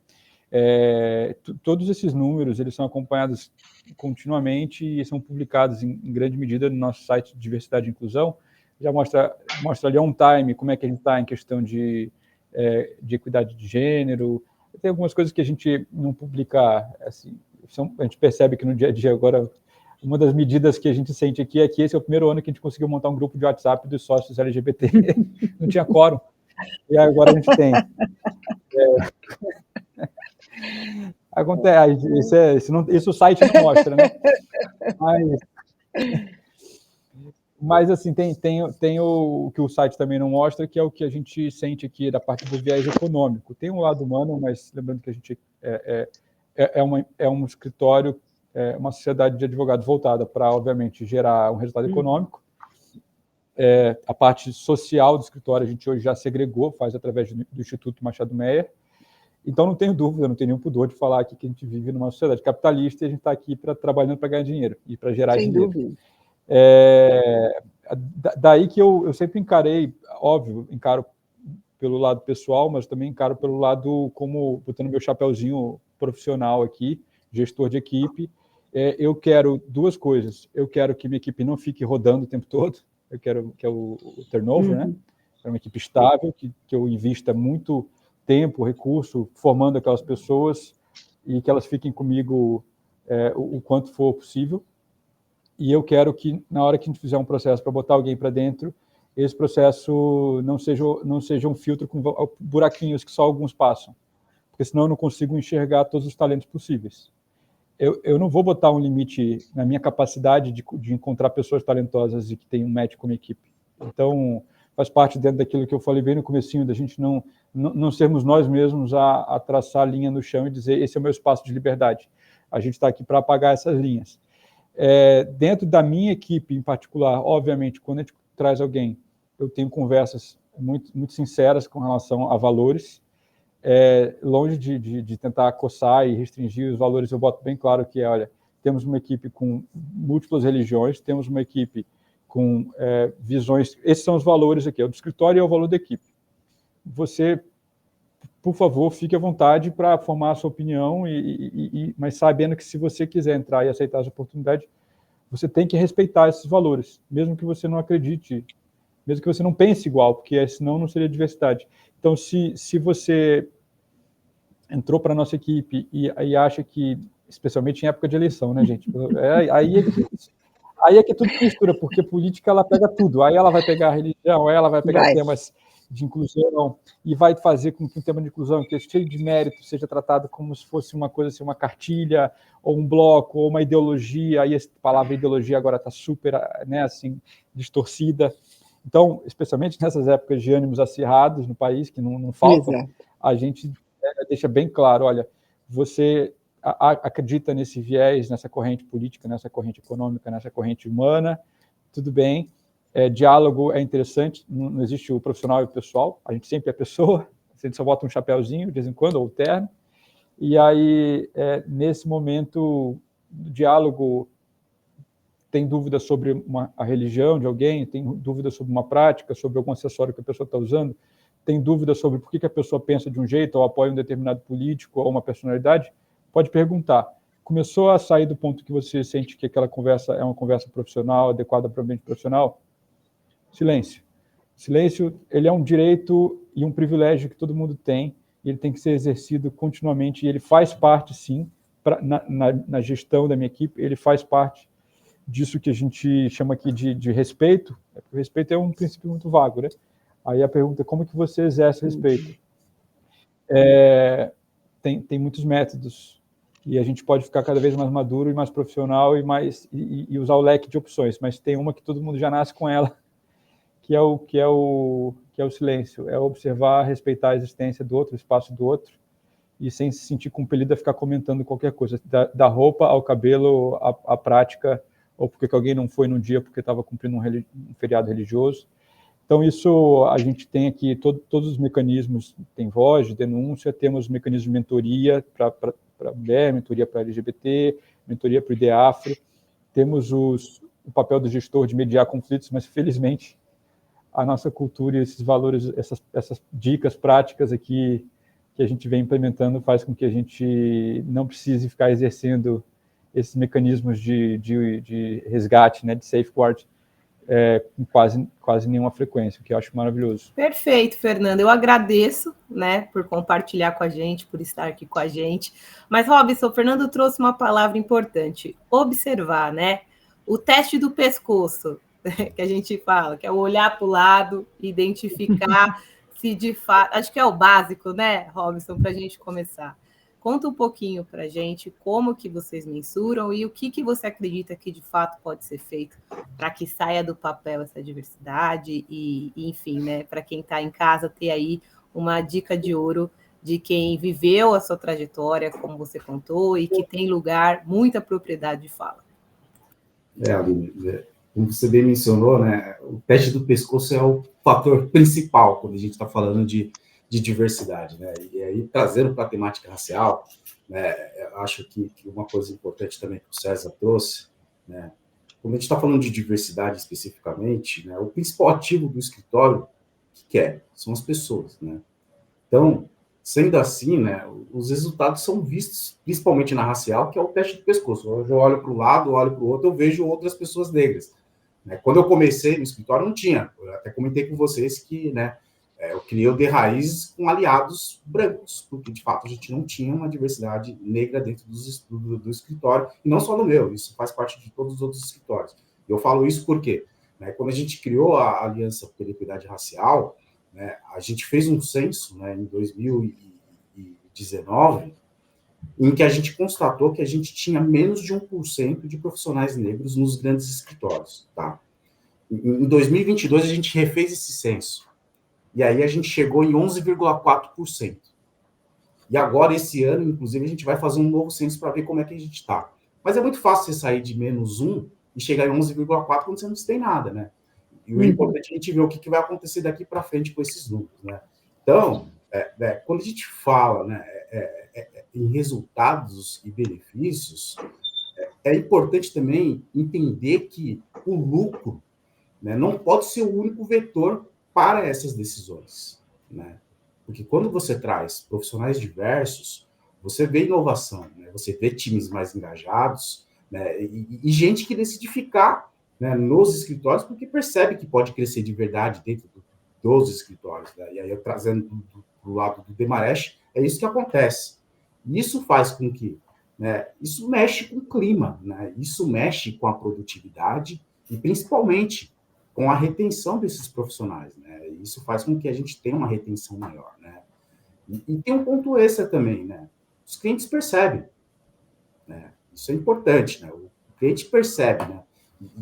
Todos esses números eles são acompanhados continuamente e são publicados em grande medida no nosso site de Diversidade e Inclusão. Já mostra ali on time como é que a gente está em questão de equidade de gênero. Tem algumas coisas que a gente não publica assim, a gente percebe que no dia a dia agora, uma das medidas que a gente sente aqui é que esse é o primeiro ano que a gente conseguiu montar um grupo de WhatsApp dos sócios LGBT. Não tinha quórum. E agora a gente tem. Acontece, isso o site não mostra, né? Mas assim, tem o que o site também não mostra, que é o que a gente sente aqui da parte do viés econômico. Tem um lado humano, mas lembrando que a gente é um escritório, uma sociedade de advogados voltada para, obviamente, gerar um resultado econômico. A parte social do escritório a gente hoje já segregou, faz através do Instituto Machado Meyer. Então, não tenho dúvida, não tenho nenhum pudor de falar aqui que a gente vive numa sociedade capitalista e a gente está aqui trabalhando para ganhar dinheiro e para gerar dinheiro. Sem dúvida. Daí que eu sempre encarei, óbvio, encaro pelo lado pessoal, mas também encaro pelo lado como botando meu chapéuzinho profissional aqui, gestor de equipe. Eu quero duas coisas. Eu quero que minha equipe não fique rodando o tempo todo. Eu quero que é o turnover, né? É uma equipe estável, que eu invista muito tempo, recurso, formando aquelas pessoas e que elas fiquem comigo o quanto for possível. E eu quero que, na hora que a gente fizer um processo para botar alguém para dentro, esse processo não seja um filtro com buraquinhos que só alguns passam, porque senão eu não consigo enxergar todos os talentos possíveis. Eu não vou botar um limite na minha capacidade de encontrar pessoas talentosas e que tenham um match com a minha equipe. Então, faz parte dentro daquilo que eu falei bem no comecinho, da gente não sermos nós mesmos a traçar a linha no chão e dizer, esse é o meu espaço de liberdade. A gente está aqui para apagar essas linhas. Dentro da minha equipe em particular, obviamente, quando a gente traz alguém, eu tenho conversas muito, muito sinceras com relação a valores, longe de tentar acossar e restringir os valores. Eu boto bem claro que olha, temos uma equipe com múltiplas religiões, temos uma equipe com visões, esses são os valores aqui, o do escritório é o valor da equipe. Você, por favor, fique à vontade para formar a sua opinião, mas sabendo que se você quiser entrar e aceitar essa oportunidade, você tem que respeitar esses valores, mesmo que você não acredite, mesmo que você não pense igual, porque senão não seria diversidade. Então, se você entrou para a nossa equipe e acha que, especialmente em época de eleição, né, gente? Aí é que tudo mistura, porque política ela pega tudo. Aí ela vai pegar a religião, aí ela vai pegar temas de inclusão e vai fazer com que o tema de inclusão, que é cheio de mérito, seja tratado como se fosse uma coisa assim, uma cartilha, ou um bloco, ou uma ideologia. Aí essa palavra ideologia agora está super, né, assim, distorcida. Então, especialmente nessas épocas de ânimos acirrados no país, que não faltam, a gente deixa bem claro, olha, você acredita nesse viés, nessa corrente política, nessa corrente econômica, nessa corrente humana, tudo bem, diálogo é interessante, não existe o profissional e o pessoal, a gente sempre é pessoa, a gente só bota um chapéuzinho de vez em quando, ou o terno, e aí, nesse momento, o diálogo tem dúvida sobre a religião de alguém, tem dúvida sobre uma prática, sobre algum acessório que a pessoa está usando, tem dúvida sobre por que a pessoa pensa de um jeito ou apoia um determinado político ou uma personalidade, pode perguntar. Começou a sair do ponto que você sente que aquela conversa é uma conversa profissional, adequada para o ambiente profissional? Silêncio. Silêncio, ele é um direito e um privilégio que todo mundo tem, e ele tem que ser exercido continuamente, e ele faz parte, sim, na gestão da minha equipe, ele faz parte disso que a gente chama aqui de respeito. O respeito é um princípio muito vago, né? Aí a pergunta é como que você exerce respeito? Tem muitos métodos, e a gente pode ficar cada vez mais maduro e mais profissional e usar o leque de opções, mas tem uma que todo mundo já nasce com ela, que é o silêncio, é observar, respeitar a existência do outro, o espaço do outro, e sem se sentir compelido a ficar comentando qualquer coisa, da roupa ao cabelo, à prática, ou porque alguém não foi num dia porque estava cumprindo um feriado religioso. Então, isso a gente tem aqui, todos os mecanismos, tem voz de denúncia, temos mecanismos de mentoria para mulher, mentoria para LGBT, mentoria para o IDEAFRO, temos o papel do gestor de mediar conflitos, mas, felizmente, a nossa cultura e esses valores, essas dicas práticas aqui que a gente vem implementando faz com que a gente não precise ficar exercendo esses mecanismos de resgate, né, de safeguard, com quase nenhuma frequência, o que eu acho maravilhoso. Perfeito, Fernando. Eu agradeço, né, por compartilhar com a gente, por estar aqui com a gente. Mas, Robson, o Fernando trouxe uma palavra importante: observar, né? O teste do pescoço, que a gente fala, que é o olhar para o lado, identificar se de fato... Acho que é o básico, né, Robson, para a gente começar. Conta um pouquinho para a gente como que vocês mensuram e o que você acredita que de fato pode ser feito para que saia do papel essa diversidade e enfim, né, para quem está em casa ter aí uma dica de ouro de quem viveu a sua trajetória, como você contou, e que tem lugar, muita propriedade de fala. Aline, como você bem mencionou, né, o teste do pescoço é o fator principal quando a gente está falando de diversidade, né? E aí, trazendo para a temática racial, né, eu acho que uma coisa importante também que o César trouxe, né, quando a gente está falando de diversidade especificamente, né, o principal ativo do escritório, são as pessoas, né? Então, sendo assim, né, os resultados são vistos, principalmente na racial, que é o teste do pescoço. Eu olho para um lado, olho para o outro, eu vejo outras pessoas negras. Né? Quando eu comecei no escritório, não tinha. Eu até comentei com vocês que, né, eu criei o De Raiz com aliados brancos, porque, de fato, a gente não tinha uma diversidade negra dentro do escritório, e não só no meu, isso faz parte de todos os outros escritórios. Eu falo isso porque, né, quando a gente criou a Aliança pela Equidade Racial, né, a gente fez um censo, né, em 2019, em que a gente constatou que a gente tinha menos de 1% de profissionais negros nos grandes escritórios. Tá? Em 2022, a gente refez esse censo. E aí a gente chegou em 11,4%. E agora, esse ano, inclusive, a gente vai fazer um novo censo para ver como é que a gente está. Mas é muito fácil você sair de menos 1 e chegar em 11,4 quando você não tem nada, né? E o importante é a gente ver o que vai acontecer daqui para frente com esses números, né? Então, quando a gente fala, né, em resultados e benefícios, é importante também entender que o lucro, né, não pode ser o único vetor para essas decisões, né? Porque quando você traz profissionais diversos, você vê inovação, né? Você vê times mais engajados, né? E gente que decide ficar, né, nos escritórios porque percebe que pode crescer de verdade dentro dos escritórios, né? E aí, eu trazendo do lado do Demarest, é isso que acontece. E isso faz com que, né, isso mexe com o clima, né? Isso mexe com a produtividade e, principalmente, com a retenção desses profissionais, né? Isso faz com que a gente tenha uma retenção maior, né? E tem um ponto extra também, né? Os clientes percebem, né? Isso é importante, né? O cliente percebe, né?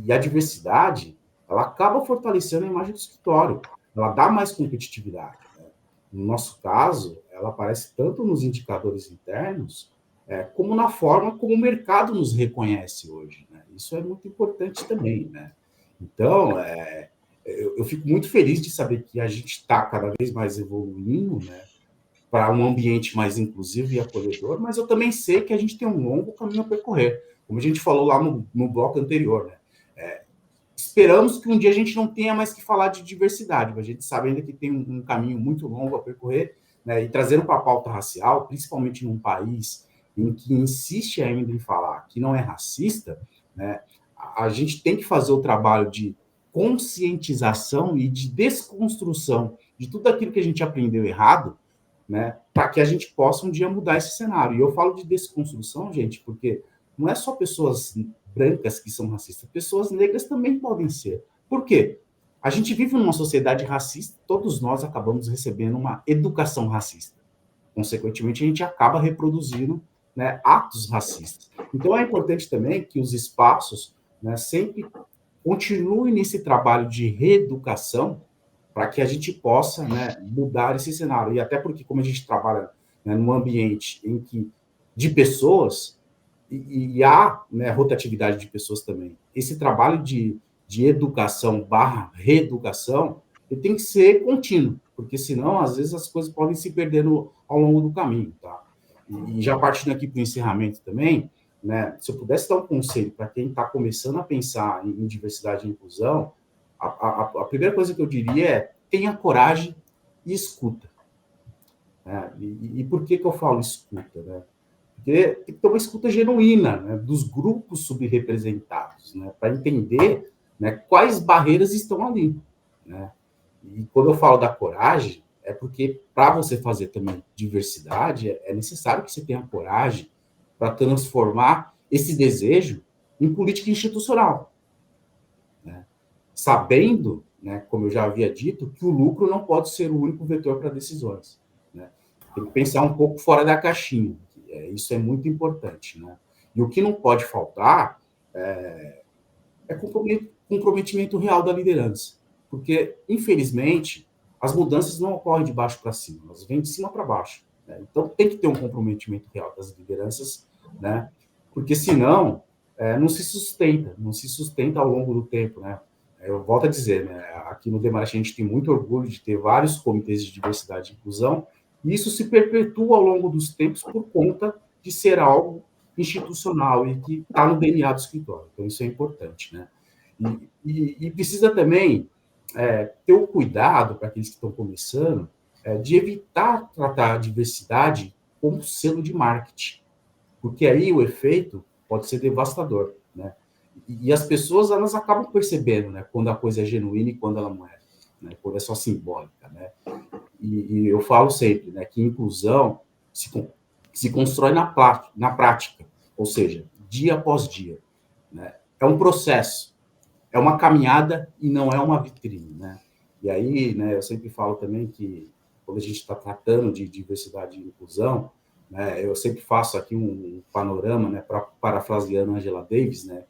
E a diversidade, ela acaba fortalecendo a imagem do escritório, ela dá mais competitividade, né? No nosso caso, ela aparece tanto nos indicadores internos, como na forma como o mercado nos reconhece hoje, né? Isso é muito importante também, né? Então, eu fico muito feliz de saber que a gente está cada vez mais evoluindo, né, para um ambiente mais inclusivo e acolhedor, mas eu também sei que a gente tem um longo caminho a percorrer, como a gente falou lá no bloco anterior, né? Esperamos que um dia a gente não tenha mais que falar de diversidade, mas a gente sabe ainda que tem um caminho muito longo a percorrer, né, e trazendo para a pauta racial, principalmente num país em que insiste ainda em falar que não é racista, né, a gente tem que fazer o trabalho de conscientização e de desconstrução de tudo aquilo que a gente aprendeu errado, né, para que a gente possa um dia mudar esse cenário. E eu falo de desconstrução, gente, porque não é só pessoas brancas que são racistas, pessoas negras também podem ser. Por quê? A gente vive numa sociedade racista, todos nós acabamos recebendo uma educação racista. Consequentemente, a gente acaba reproduzindo, né, atos racistas. Então, é importante também que os espaços, né, sempre continue nesse trabalho de reeducação para que a gente possa, né, mudar esse cenário. E até porque, como a gente trabalha, né, num ambiente em que de pessoas, e há, né, rotatividade de pessoas também, esse trabalho de educação / reeducação, ele tem que ser contínuo, porque senão, às vezes, as coisas podem se perder ao longo do caminho. Tá? E já partindo aqui para o encerramento também, né, se eu pudesse dar um conselho para quem está começando a pensar em diversidade e inclusão, a primeira coisa que eu diria é tenha coragem e escuta. Né? E por que eu falo escuta? Né? Porque tem que ter uma escuta genuína, né, dos grupos subrepresentados, né, para entender né, quais barreiras estão ali, né? E quando eu falo da coragem, é porque para você fazer também diversidade, é necessário que você tenha coragem para transformar esse desejo em política institucional, né? Sabendo, né, como eu já havia dito, que o lucro não pode ser o único vetor para decisões, né? Tem que pensar um pouco fora da caixinha. Isso é muito importante, né? E o que não pode faltar é comprometimento real da liderança. Porque, infelizmente, as mudanças não ocorrem de baixo para cima, elas vêm de cima para baixo, né? Então, tem que ter um comprometimento real das lideranças, né? Porque, senão, não se sustenta ao longo do tempo, né? Eu volto a dizer, né? Aqui no Demarche a gente tem muito orgulho de ter vários comitês de diversidade e inclusão, e isso se perpetua ao longo dos tempos por conta de ser algo institucional e que está no DNA do escritório. Então, isso é importante, né? E precisa também ter o cuidado, para aqueles que estão começando, de evitar tratar a diversidade como selo de marketing, porque aí o efeito pode ser devastador, né? E as pessoas, elas acabam percebendo, né, quando a coisa é genuína e quando ela não é, né, quando é só simbólica, né? E eu falo sempre, né, que inclusão se constrói na prática, ou seja, dia após dia, né? É um processo, é uma caminhada e não é uma vitrine, né? E aí, né, eu sempre falo também que quando a gente está tratando de diversidade e inclusão, né, eu sempre faço aqui um panorama, né, parafraseando Angela Davis, né?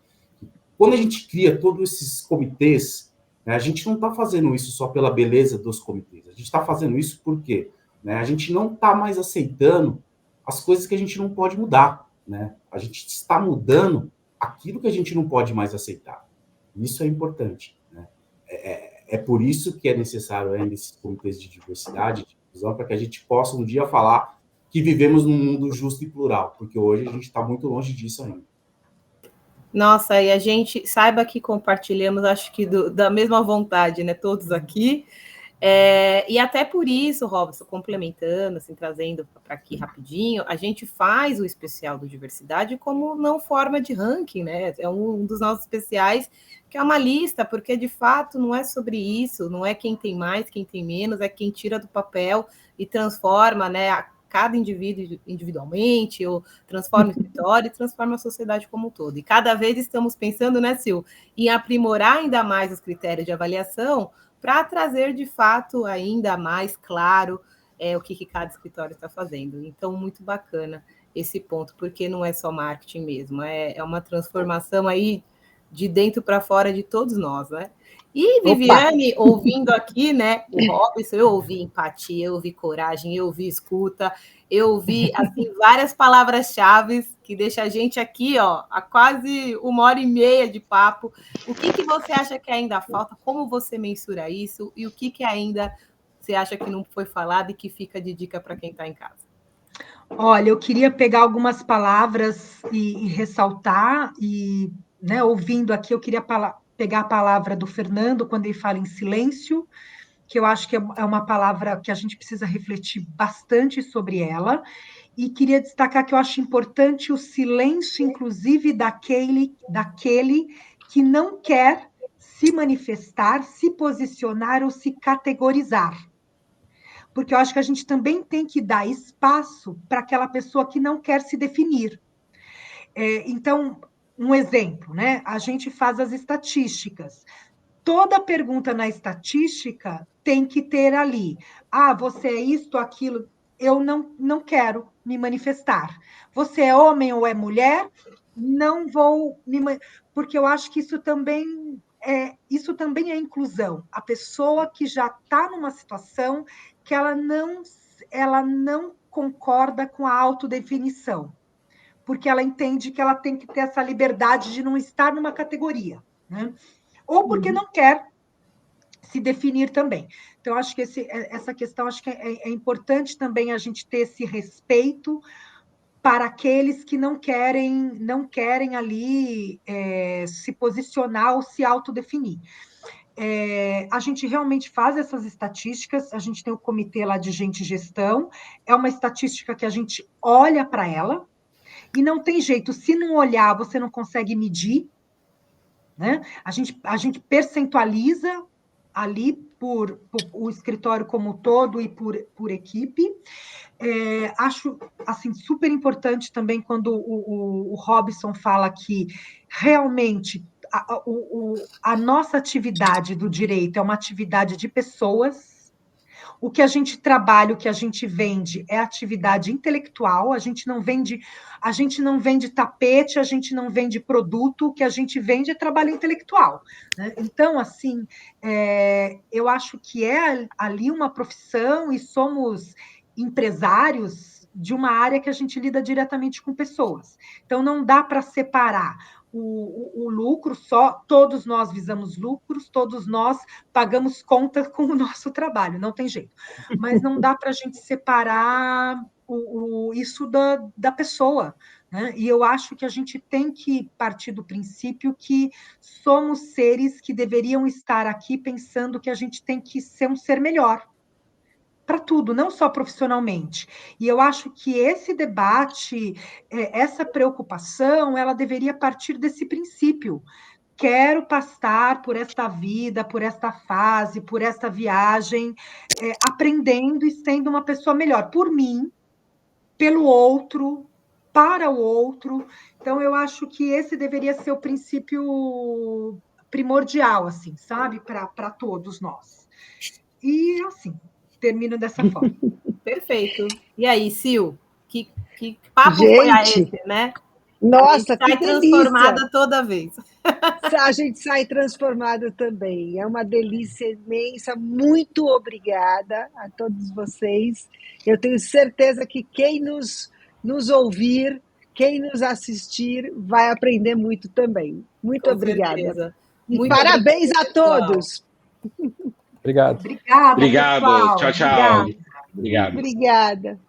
Quando a gente cria todos esses comitês, né, a gente não está fazendo isso só pela beleza dos comitês, a gente está fazendo isso porque, né, a gente não está mais aceitando as coisas que a gente não pode mudar, né? A gente está mudando aquilo que a gente não pode mais aceitar. Isso é importante, né? É por isso que é necessário ainda esses comitês de diversidade, de inclusão, para que a gente possa um dia falar que vivemos num mundo justo e plural, porque hoje a gente está muito longe disso ainda. Nossa, e a gente saiba que compartilhamos, acho que da mesma vontade, né? Todos aqui. E até por isso, Robson, complementando, assim, trazendo para aqui rapidinho, a gente faz o especial do Diversidade como não forma de ranking, né? É um dos nossos especiais, que é uma lista, porque de fato não é sobre isso, não é quem tem mais, quem tem menos, é quem tira do papel e transforma, né? Cada indivíduo individualmente, ou transforma o escritório e transforma a sociedade como um todo. E cada vez estamos pensando, né, Sil, em aprimorar ainda mais os critérios de avaliação para trazer, de fato, ainda mais claro o que cada escritório está fazendo. Então, muito bacana esse ponto, porque não é só marketing mesmo, é uma transformação aí de dentro para fora de todos nós, né? E, Viviane, ouvindo aqui, né, o Robson, eu ouvi empatia, eu ouvi coragem, eu ouvi escuta, eu ouvi, assim, várias palavras-chave que deixa a gente aqui, ó, há quase 1h30 de papo. O que você acha que ainda falta? Como você mensura isso? E o que ainda você acha que não foi falado e que fica de dica para quem está em casa? Olha, eu queria pegar algumas palavras e ressaltar, e, né, ouvindo aqui, eu queria pegar a palavra do Fernando quando ele fala em silêncio, que eu acho que é uma palavra que a gente precisa refletir bastante sobre ela, e queria destacar que eu acho importante o silêncio, inclusive, daquele que não quer se manifestar, se posicionar ou se categorizar. Porque eu acho que a gente também tem que dar espaço para aquela pessoa que não quer se definir. Então, um exemplo, né? A gente faz as estatísticas. Toda pergunta na estatística tem que ter ali, você é isto, aquilo, eu não quero me manifestar. Você é homem ou é mulher? Não vou me porque eu acho que isso também é inclusão. A pessoa que já está numa situação que ela não concorda com a autodefinição, porque ela entende que ela tem que ter essa liberdade de não estar numa categoria, né? Ou porque não quer se definir também. Então, acho que essa questão acho que é importante também a gente ter esse respeito para aqueles que não querem ali se posicionar ou se autodefinir. A gente realmente faz essas estatísticas, a gente tem o comitê lá de gente e gestão, é uma estatística que a gente olha para ela, e não tem jeito, se não olhar, você não consegue medir, né? A gente percentualiza ali por o escritório como um todo e por equipe. Acho assim, super importante também quando o Robson fala que realmente a nossa atividade do direito é uma atividade de pessoas. O que a gente trabalha, o que a gente vende é atividade intelectual, a gente não vende tapete, a gente não vende produto, o que a gente vende é trabalho intelectual, né? Então, assim, eu acho que é ali uma profissão e somos empresários de uma área que a gente lida diretamente com pessoas. Então, não dá para separar o lucro só, todos nós visamos lucros, todos nós pagamos conta com o nosso trabalho, não tem jeito. Mas não dá para a gente separar isso da pessoa, né? E eu acho que a gente tem que partir do princípio que somos seres que deveriam estar aqui pensando que a gente tem que ser um ser melhor para tudo, não só profissionalmente. E eu acho que esse debate, essa preocupação, ela deveria partir desse princípio. Quero passar por esta vida, por esta fase, por esta viagem, aprendendo e sendo uma pessoa melhor, por mim, pelo outro, para o outro. Então, eu acho que esse deveria ser o princípio primordial, assim, sabe, para todos nós. E, assim, termino dessa forma. Perfeito. E aí, Sil? Que papo foi esse, né? Nossa, que delícia! Transformada toda vez. A gente sai transformado também. É uma delícia imensa. Muito obrigada a todos vocês. Eu tenho certeza que quem nos ouvir, quem nos assistir, vai aprender muito também. Muito obrigada. Certeza. E muito parabéns a todos. Obrigado. Obrigada, obrigado. pessoal. Tchau, tchau. Obrigado. Obrigada.